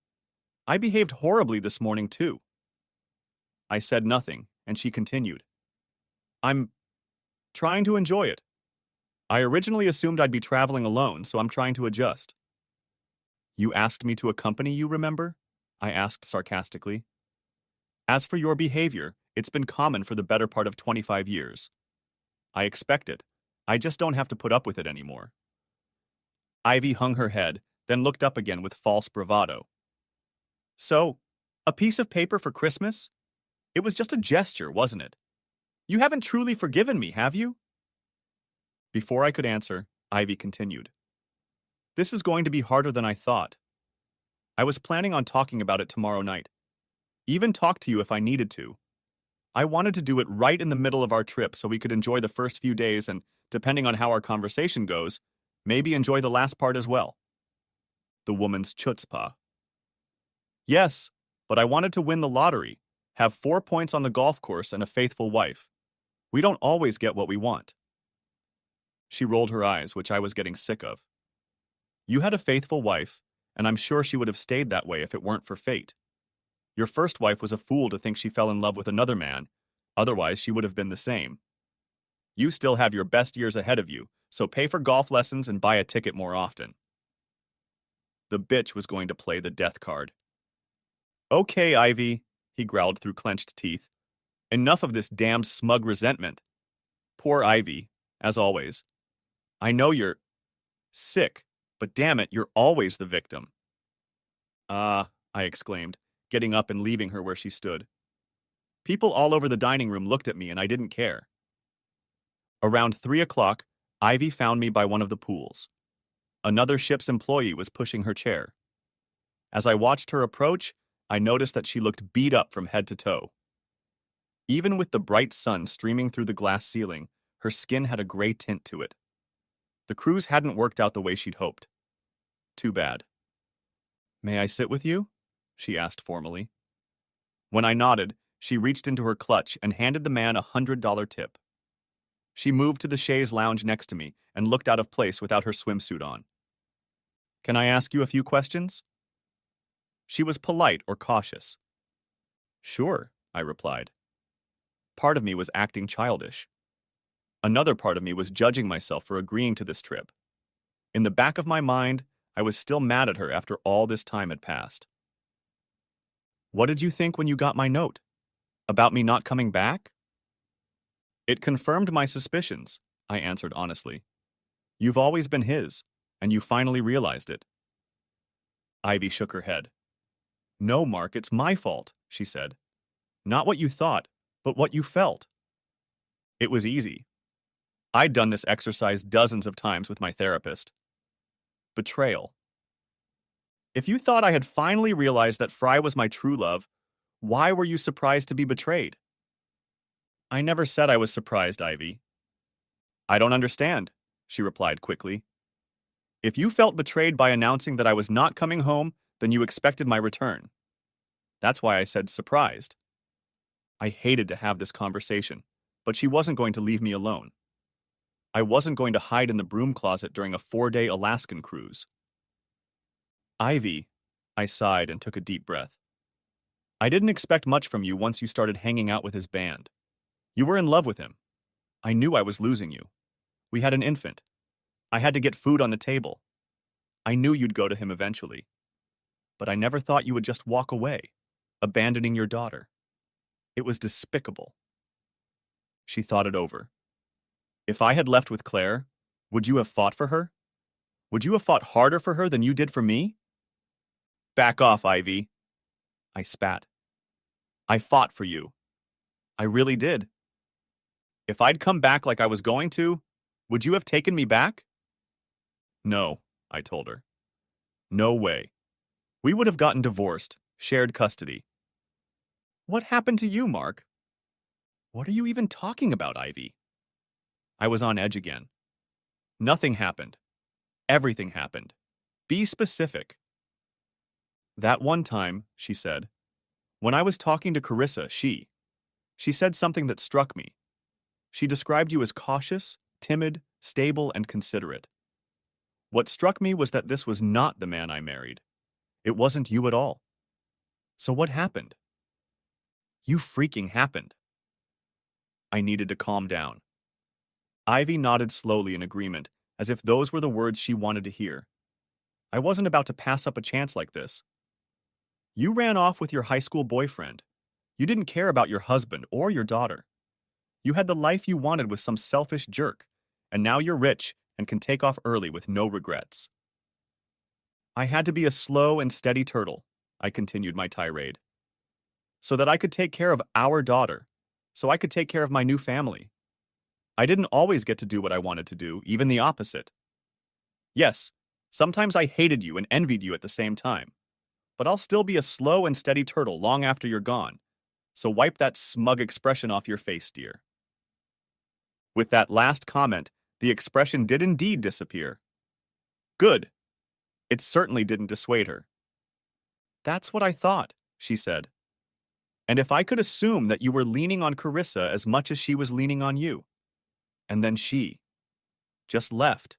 I behaved horribly this morning, too." I said nothing, and she continued, "I'm trying to enjoy it. I originally assumed I'd be traveling alone, so I'm trying to adjust." "You asked me to accompany you, remember?" I asked sarcastically. "As for your behavior, it's been common for the better part of 25 years. I expect it. I just don't have to put up with it anymore." Ivy hung her head, then looked up again with false bravado. "So, a piece of paper for Christmas? It was just a gesture, wasn't it? You haven't truly forgiven me, have you?" Before I could answer, Ivy continued, "This is going to be harder than I thought. I was planning on talking about it tomorrow night. Even talk to you if I needed to. I wanted to do it right in the middle of our trip so we could enjoy the first few days and, depending on how our conversation goes, maybe enjoy the last part as well." The woman's chutzpah. "Yes, but I wanted to win the lottery, have 4 points on the golf course and a faithful wife. We don't always get what we want." She rolled her eyes, which I was getting sick of. "You had a faithful wife, and I'm sure she would have stayed that way if it weren't for fate. Your first wife was a fool to think she fell in love with another man, otherwise she would have been the same. You still have your best years ahead of you, so pay for golf lessons and buy a ticket more often." The bitch was going to play the death card. "Okay, Ivy," he growled through clenched teeth. "Enough of this damned smug resentment." Poor Ivy, as always. "I know you're sick, but damn it, you're always the victim." "Ah," I exclaimed, getting up and leaving her where she stood. People all over the dining room looked at me and I didn't care. Around 3 o'clock, Ivy found me by one of the pools. Another ship's employee was pushing her chair. As I watched her approach, I noticed that she looked beat up from head to toe. Even with the bright sun streaming through the glass ceiling, her skin had a gray tint to it. The cruise hadn't worked out the way she'd hoped. Too bad. "May I sit with you?" she asked formally. When I nodded, she reached into her clutch and handed the man $100 tip. She moved to the chaise lounge next to me and looked out of place without her swimsuit on. "Can I ask you a few questions?" She was polite or cautious. "Sure," I replied. Part of me was acting childish. Another part of me was judging myself for agreeing to this trip. In the back of my mind, I was still mad at her after all this time had passed. "What did you think when you got my note? About me not coming back?" "It confirmed my suspicions," I answered honestly. You've always been his, and you finally realized it. Ivy shook her head. No, Mark, it's my fault, she said. Not what you thought, but what you felt. It was easy. I'd done this exercise dozens of times with my therapist. Betrayal. If you thought I had finally realized that Fry was my true love, why were you surprised to be betrayed? I never said I was surprised, Ivy. I don't understand, she replied quickly. If you felt betrayed by announcing that I was not coming home, then you expected my return. That's why I said surprised. I hated to have this conversation, but she wasn't going to leave me alone. I wasn't going to hide in the broom closet during a 4-day Alaskan cruise. Ivy, I sighed and took a deep breath. I didn't expect much from you once you started hanging out with his band. You were in love with him. I knew I was losing you. We had an infant. I had to get food on the table. I knew you'd go to him eventually. But I never thought you would just walk away, abandoning your daughter. It was despicable. She thought it over. If I had left with Claire, would you have fought for her? Would you have fought harder for her than you did for me? Back off, Ivy. I spat. I fought for you. I really did. If I'd come back like I was going to, would you have taken me back? No, I told her. No way. We would have gotten divorced, shared custody. What happened to you, Mark? What are you even talking about, Ivy? I was on edge again. Nothing happened. Everything happened. Be specific. That one time, she said, when I was talking to Carissa, she said something that struck me. She described you as cautious, timid, stable, and considerate. What struck me was that this was not the man I married. It wasn't you at all. So what happened? You freaking happened. I needed to calm down. Ivy nodded slowly in agreement, as if those were the words she wanted to hear. I wasn't about to pass up a chance like this. You ran off with your high school boyfriend. You didn't care about your husband or your daughter. You had the life you wanted with some selfish jerk, and now you're rich and can take off early with no regrets. I had to be a slow and steady turtle, I continued my tirade, so that I could take care of our daughter, so I could take care of my new family. I didn't always get to do what I wanted to do, even the opposite. Yes, sometimes I hated you and envied you at the same time, but I'll still be a slow and steady turtle long after you're gone, so wipe that smug expression off your face, dear. With that last comment, the expression did indeed disappear. Good. It certainly didn't dissuade her. That's what I thought, she said. And if I could assume that you were leaning on Carissa as much as she was leaning on you, and then she just left.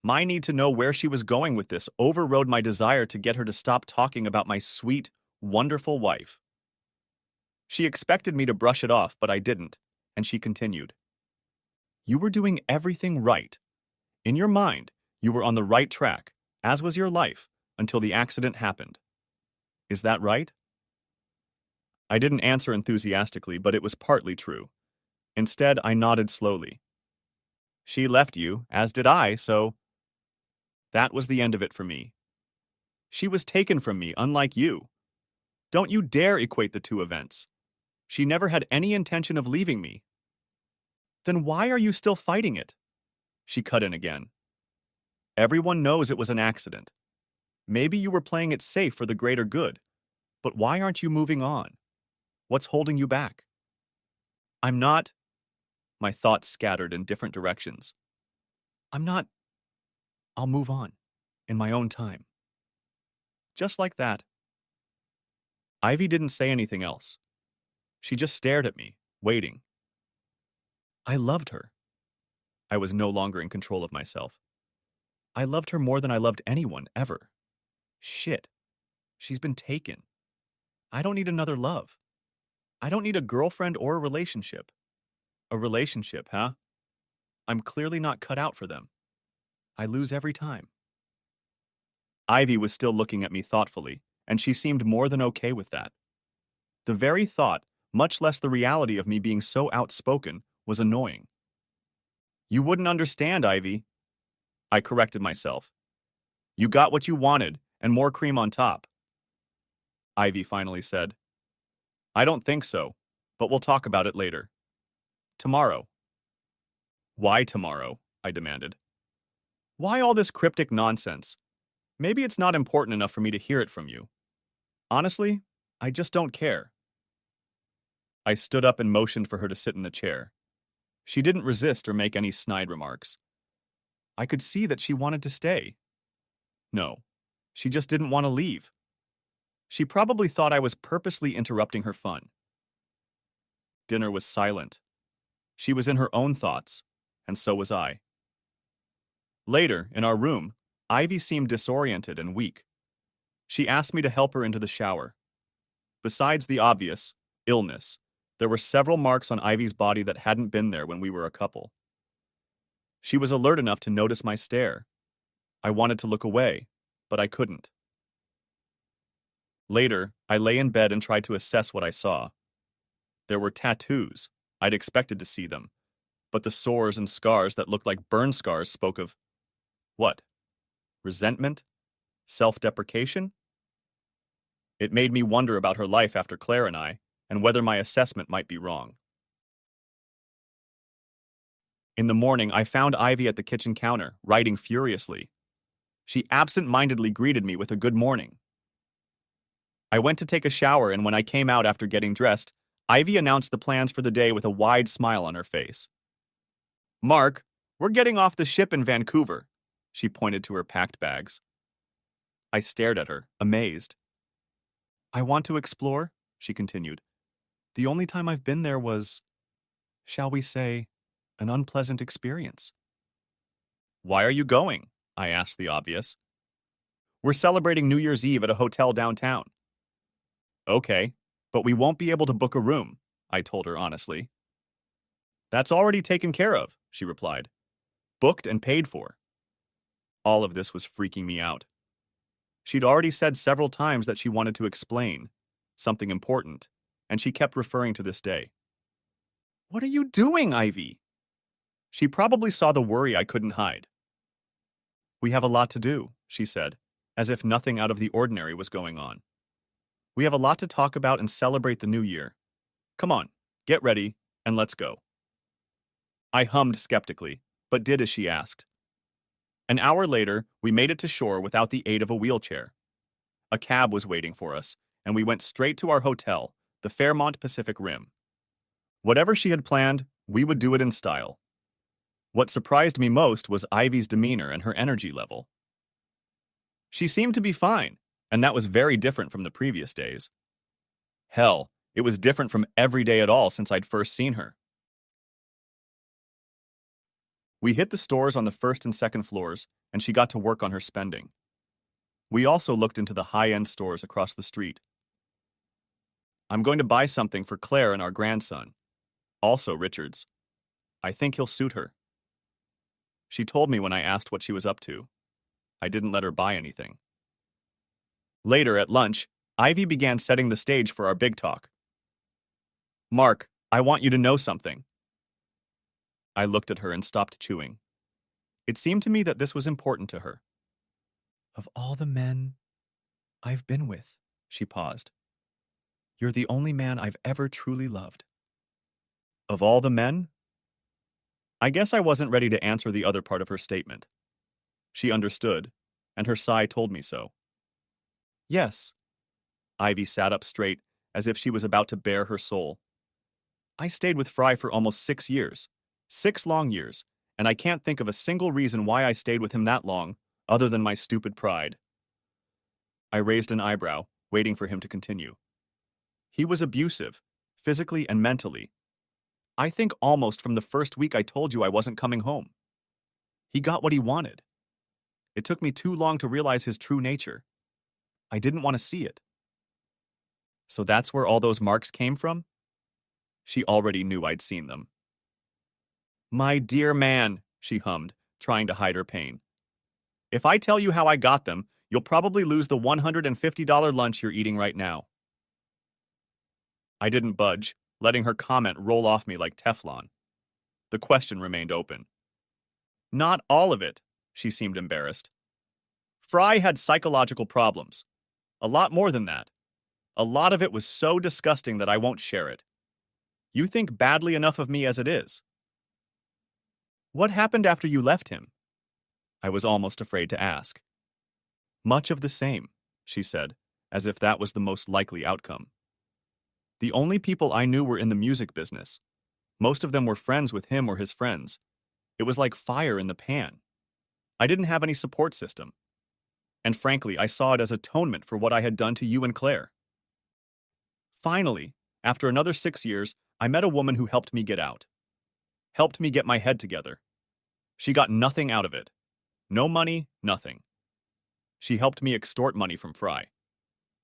My need to know where she was going with this overrode my desire to get her to stop talking about my sweet, wonderful wife. She expected me to brush it off, but I didn't, and she continued. You were doing everything right. In your mind, you were on the right track, as was your life, until the accident happened. Is that right? I didn't answer enthusiastically, but it was partly true. Instead, I nodded slowly. She left you, as did I, so that was the end of it for me. She was taken from me, unlike you. Don't you dare equate the two events. She never had any intention of leaving me. Then why are you still fighting it? She cut in again. Everyone knows it was an accident. Maybe you were playing it safe for the greater good, but why aren't you moving on? What's holding you back? I'm not. My thoughts scattered in different directions. I'm not. I'll move on, in my own time. Just like that. Ivy didn't say anything else. She just stared at me, waiting. I loved her. I was no longer in control of myself. I loved her more than I loved anyone, ever. Shit. She's been taken. I don't need another love. I don't need a girlfriend or a relationship. A relationship, huh? I'm clearly not cut out for them. I lose every time. Ivy was still looking at me thoughtfully, and she seemed more than okay with that. The very thought, much less the reality of me being so outspoken, was annoying. You wouldn't understand, Ivy. I corrected myself. You got what you wanted, and more cream on top. Ivy finally said. I don't think so, but we'll talk about it later. Tomorrow. Why tomorrow? I demanded. Why all this cryptic nonsense? Maybe it's not important enough for me to hear it from you. Honestly, I just don't care. I stood up and motioned for her to sit in the chair. She didn't resist or make any snide remarks. I could see that she wanted to stay. No, she just didn't want to leave. She probably thought I was purposely interrupting her fun. Dinner was silent. She was in her own thoughts, and so was I. Later, in our room, Ivy seemed disoriented and weak. She asked me to help her into the shower. Besides the obvious, illness, there were several marks on Ivy's body that hadn't been there when we were a couple. She was alert enough to notice my stare. I wanted to look away, but I couldn't. Later, I lay in bed and tried to assess what I saw. There were tattoos. I'd expected to see them, but the sores and scars that looked like burn scars spoke of what? Resentment? Self-deprecation? It made me wonder about her life after Claire and I, and whether my assessment might be wrong. In the morning, I found Ivy at the kitchen counter, writing furiously. She absent-mindedly greeted me with a good morning. I went to take a shower, and when I came out after getting dressed, Ivy announced the plans for the day with a wide smile on her face. Mark, we're getting off the ship in Vancouver. She pointed to her packed bags. I stared at her, amazed. I want to explore, she continued. The only time I've been there was, shall we say, an unpleasant experience. Why are you going? I asked the obvious. We're celebrating New Year's Eve at a hotel downtown. Okay, but we won't be able to book a room, I told her honestly. That's already taken care of, she replied. Booked and paid for. All of this was freaking me out. She'd already said several times that she wanted to explain something important, and she kept referring to this day. What are you doing, Ivy? She probably saw the worry I couldn't hide. We have a lot to do, she said, as if nothing out of the ordinary was going on. We have a lot to talk about and celebrate the new year. Come on, get ready, and let's go. I hummed skeptically, but did as she asked. An hour later, we made it to shore without the aid of a wheelchair. A cab was waiting for us, and we went straight to our hotel, the Fairmont Pacific Rim. Whatever she had planned, we would do it in style. What surprised me most was Ivy's demeanor and her energy level. She seemed to be fine, and that was very different from the previous days. Hell, it was different from every day at all since I'd first seen her. We hit the stores on the first and second floors, and she got to work on her spending. We also looked into the high-end stores across the street. I'm going to buy something for Claire and our grandson. Also Richard's. I think he'll suit her. She told me when I asked what she was up to. I didn't let her buy anything. Later, at lunch, Ivy began setting the stage for our big talk. Mark, I want you to know something. I looked at her and stopped chewing. It seemed to me that this was important to her. Of all the men I've been with, she paused, you're the only man I've ever truly loved. Of all the men? I guess I wasn't ready to answer the other part of her statement. She understood, and her sigh told me so. Yes. Ivy sat up straight, as if she was about to bare her soul. I stayed with Fry for almost 6 years. 6 long years, and I can't think of a single reason why I stayed with him that long, other than my stupid pride. I raised an eyebrow, waiting for him to continue. He was abusive, physically and mentally. I think almost from the first week I told you I wasn't coming home. He got what he wanted. It took me too long to realize his true nature. I didn't want to see it. So that's where all those marks came from? She already knew I'd seen them. My dear man, she hummed, trying to hide her pain. If I tell you how I got them, you'll probably lose the $150 lunch you're eating right now. I didn't budge, letting her comment roll off me like Teflon. The question remained open. Not all of it, she seemed embarrassed. Fry had psychological problems. A lot more than that. A lot of it was so disgusting that I won't share it. You think badly enough of me as it is. What happened after you left him? I was almost afraid to ask. Much of the same, she said, as if that was the most likely outcome. The only people I knew were in the music business. Most of them were friends with him or his friends. It was like fire in the pan. I didn't have any support system. And frankly, I saw it as atonement for what I had done to you and Claire. Finally, after another 6 years, I met a woman who helped me get out. Helped me get my head together. She got nothing out of it. No money, nothing. She helped me extort money from Fry.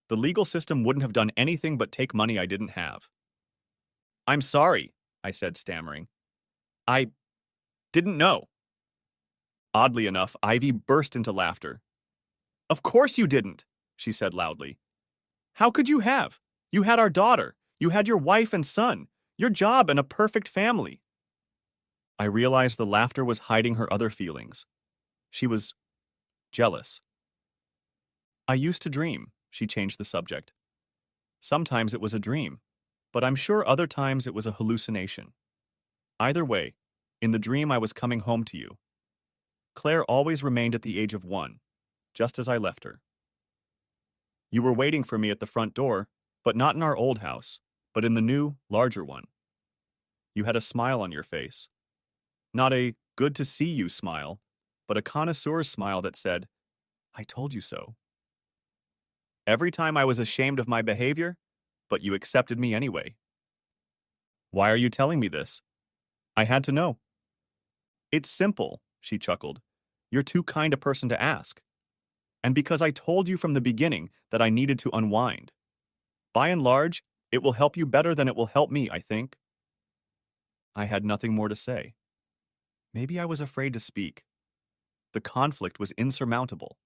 The legal system wouldn't have done anything but take money I didn't have. I'm sorry, I said, stammering. I didn't know. Oddly enough, Ivy burst into laughter. Of course you didn't, she said loudly. How could you have? You had our daughter. You had your wife and son, your job and a perfect family. I realized the laughter was hiding her other feelings. She was jealous. I used to dream, she changed the subject. Sometimes it was a dream, but I'm sure other times it was a hallucination. Either way, in the dream I was coming home to you. Claire always remained at the age of 1, just as I left her. You were waiting for me at the front door, but not in our old house, but in the new, larger one. You had a smile on your face. Not a good to see you smile, but a connoisseur's smile that said, I told you so. Every time I was ashamed of my behavior, but you accepted me anyway. Why are you telling me this? I had to know. It's simple, she chuckled. You're too kind a person to ask. And because I told you from the beginning that I needed to unwind. By and large, it will help you better than it will help me, I think. I had nothing more to say. Maybe I was afraid to speak. The conflict was insurmountable.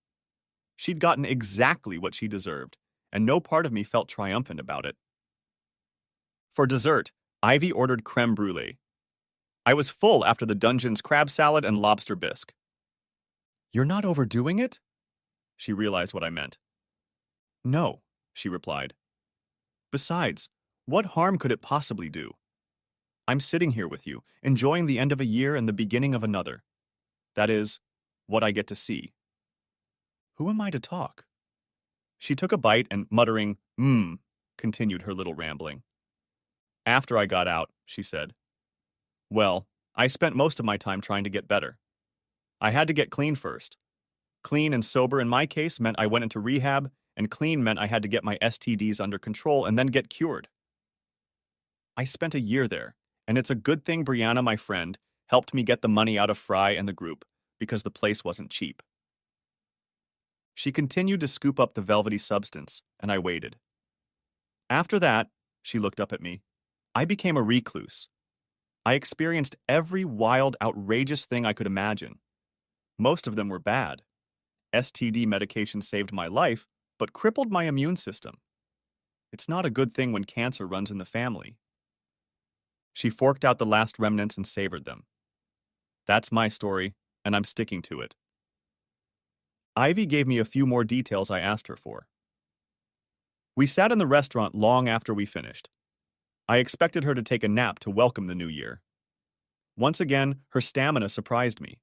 She'd gotten exactly what she deserved, and no part of me felt triumphant about it. For dessert, Ivy ordered creme brulee. I was full after the dungeon's crab salad and lobster bisque. You're not overdoing it? She realized what I meant. No, she replied. Besides, what harm could it possibly do? I'm sitting here with you, enjoying the end of a year and the beginning of another. That is, what I get to see. Who am I to talk? She took a bite and, muttering, continued her little rambling. After I got out, she said, well, I spent most of my time trying to get better. I had to get clean first. Clean and sober in my case meant I went into rehab, and clean meant I had to get my STDs under control and then get cured. I spent a year there, and it's a good thing Brianna, my friend, helped me get the money out of Fry and the group, because the place wasn't cheap. She continued to scoop up the velvety substance, and I waited. After that, she looked up at me, I became a recluse. I experienced every wild, outrageous thing I could imagine. Most of them were bad. STD medication saved my life, but crippled my immune system. It's not a good thing when cancer runs in the family. She forked out the last remnants and savored them. That's my story, and I'm sticking to it. Ivy gave me a few more details I asked her for. We sat in the restaurant long after we finished. I expected her to take a nap to welcome the new year. Once again, her stamina surprised me.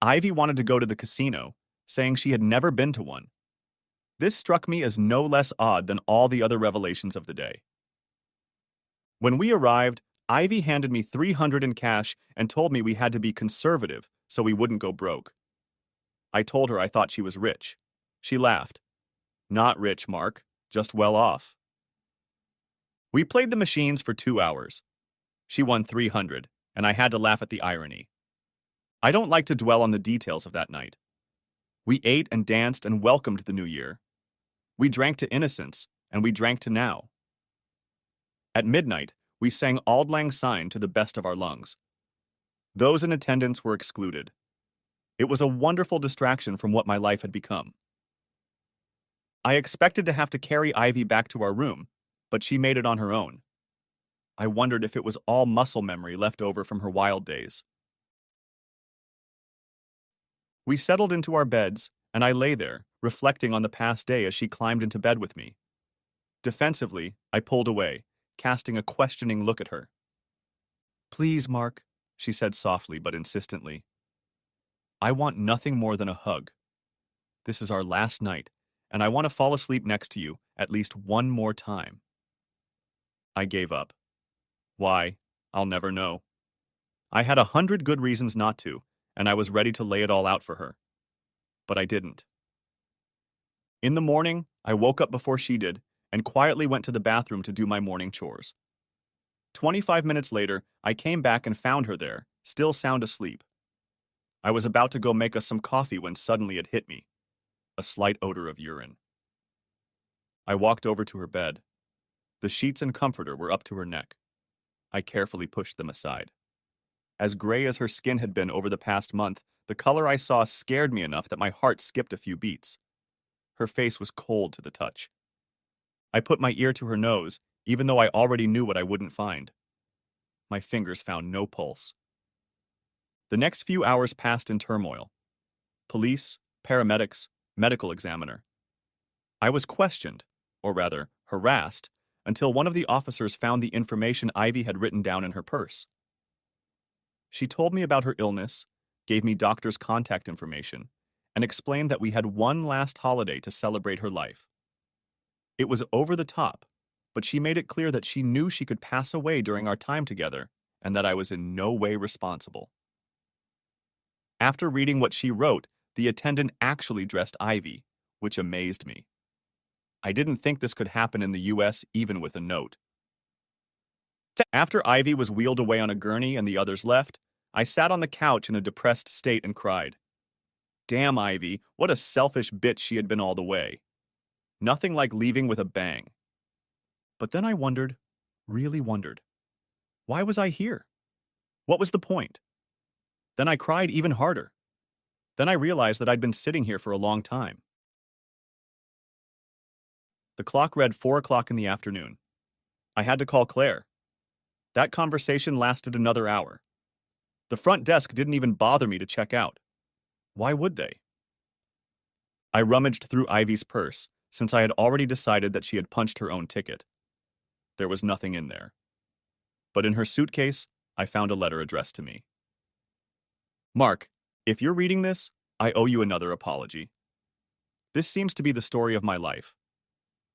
Ivy wanted to go to the casino, saying she had never been to one. This struck me as no less odd than all the other revelations of the day. When we arrived, Ivy handed me $300 in cash and told me we had to be conservative so we wouldn't go broke. I told her I thought she was rich. She laughed. Not rich, Mark, just well off. We played the machines for 2 hours. She won $300, and I had to laugh at the irony. I don't like to dwell on the details of that night. We ate and danced and welcomed the new year. We drank to innocence, and we drank to now. At midnight, we sang Auld Lang Syne to the best of our lungs. Those in attendance were excluded. It was a wonderful distraction from what my life had become. I expected to have to carry Ivy back to our room, but she made it on her own. I wondered if it was all muscle memory left over from her wild days. We settled into our beds, and I lay there, reflecting on the past day as she climbed into bed with me. Defensively, I pulled away, casting a questioning look at her. Please, Mark, she said softly but insistently. I want nothing more than a hug. This is our last night, and I want to fall asleep next to you at least one more time. I gave up. Why? I'll never know. I had 100 good reasons not to, and I was ready to lay it all out for her. But I didn't. In the morning, I woke up before she did and quietly went to the bathroom to do my morning chores. 25 minutes later, I came back and found her there, still sound asleep. I was about to go make us some coffee when suddenly it hit me, a slight odor of urine. I walked over to her bed. The sheets and comforter were up to her neck. I carefully pushed them aside. As gray as her skin had been over the past month, the color I saw scared me enough that my heart skipped a few beats. Her face was cold to the touch. I put my ear to her nose, even though I already knew what I wouldn't find. My fingers found no pulse. The next few hours passed in turmoil. Police, paramedics, medical examiner. I was questioned, or rather, harassed, until one of the officers found the information Ivy had written down in her purse. She told me about her illness, gave me doctor's contact information, and explained that we had one last holiday to celebrate her life. It was over the top, but she made it clear that she knew she could pass away during our time together and that I was in no way responsible. After reading what she wrote, the attendant actually dressed Ivy, which amazed me. I didn't think this could happen in the US even with a note. After Ivy was wheeled away on a gurney and the others left, I sat on the couch in a depressed state and cried. Damn Ivy, what a selfish bitch she had been all the way. Nothing like leaving with a bang. But then I wondered, really wondered, why was I here? What was the point? Then I cried even harder. Then I realized that I'd been sitting here for a long time. The clock read 4 o'clock in the afternoon. I had to call Claire. That conversation lasted another hour. The front desk didn't even bother me to check out. Why would they? I rummaged through Ivy's purse, since I had already decided that she had punched her own ticket. There was nothing in there. But in her suitcase, I found a letter addressed to me. Mark, if you're reading this, I owe you another apology. This seems to be the story of my life.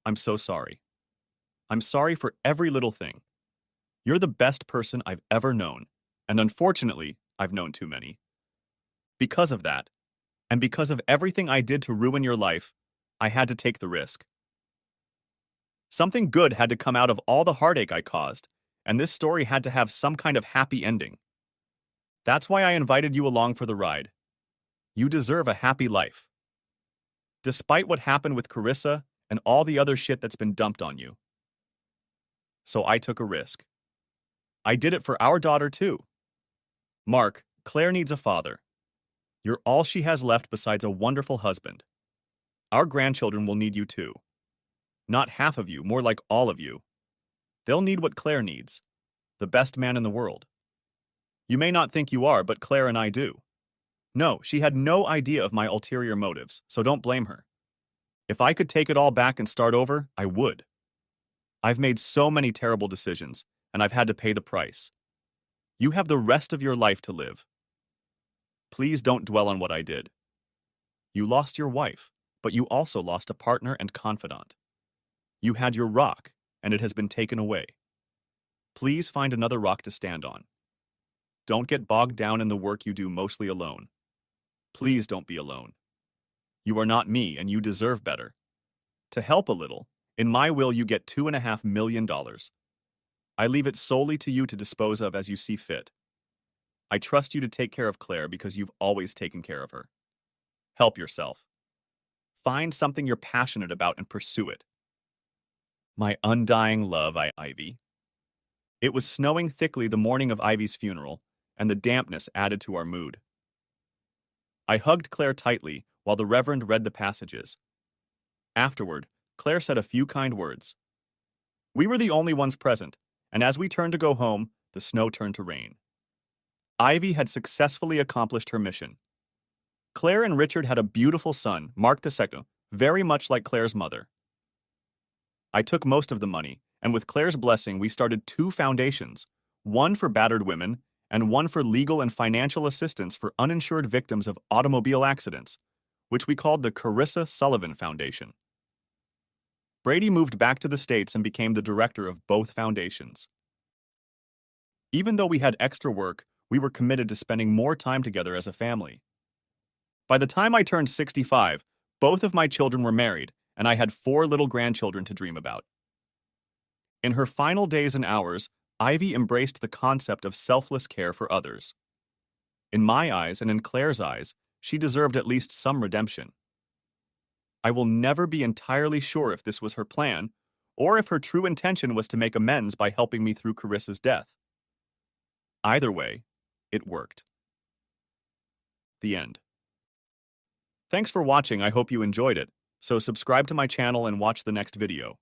I'm so sorry. I'm sorry for every little thing. You're the best person I've ever known, and unfortunately, I've known too many. Because of that, and because of everything I did to ruin your life, I had to take the risk. Something good had to come out of all the heartache I caused, and this story had to have some kind of happy ending. That's why I invited you along for the ride. You deserve a happy life. Despite what happened with Carissa and all the other shit that's been dumped on you. So I took a risk. I did it for our daughter too. Mark, Claire needs a father. You're all she has left besides a wonderful husband. Our grandchildren will need you too. Not half of you, more like all of you. They'll need what Claire needs. The best man in the world. You may not think you are, but Claire and I do. No, she had no idea of my ulterior motives, so don't blame her. If I could take it all back and start over, I would. I've made so many terrible decisions, and I've had to pay the price. You have the rest of your life to live. Please don't dwell on what I did. You lost your wife, but you also lost a partner and confidant. You had your rock, and it has been taken away. Please find another rock to stand on. Don't get bogged down in the work you do mostly alone. Please don't be alone. You are not me, and you deserve better. To help a little, in my will you get $2.5 million. I leave it solely to you to dispose of as you see fit. I trust you to take care of Claire because you've always taken care of her. Help yourself. Find something you're passionate about and pursue it. My undying love, Ivy. It was snowing thickly the morning of Ivy's funeral, and the dampness added to our mood. I hugged Claire tightly while the Reverend read the passages. Afterward, Claire said a few kind words. We were the only ones present, and as we turned to go home, the snow turned to rain. Ivy had successfully accomplished her mission. Claire and Richard had a beautiful son, Mark II, very much like Claire's mother. I took most of the money, and with Claire's blessing, we started two foundations, one for battered women and one for legal and financial assistance for uninsured victims of automobile accidents, which we called the Carissa Sullivan Foundation. Brady moved back to the States and became the director of both foundations. Even though we had extra work, we were committed to spending more time together as a family. By the time I turned 65, both of my children were married, and I had 4 little grandchildren to dream about. In her final days and hours, Ivy embraced the concept of selfless care for others. In my eyes and in Claire's eyes, she deserved at least some redemption. I will never be entirely sure if this was her plan, or if her true intention was to make amends by helping me through Carissa's death. Either way, it worked. The end. Thanks for watching. I hope you enjoyed it. So subscribe to my channel and watch the next video.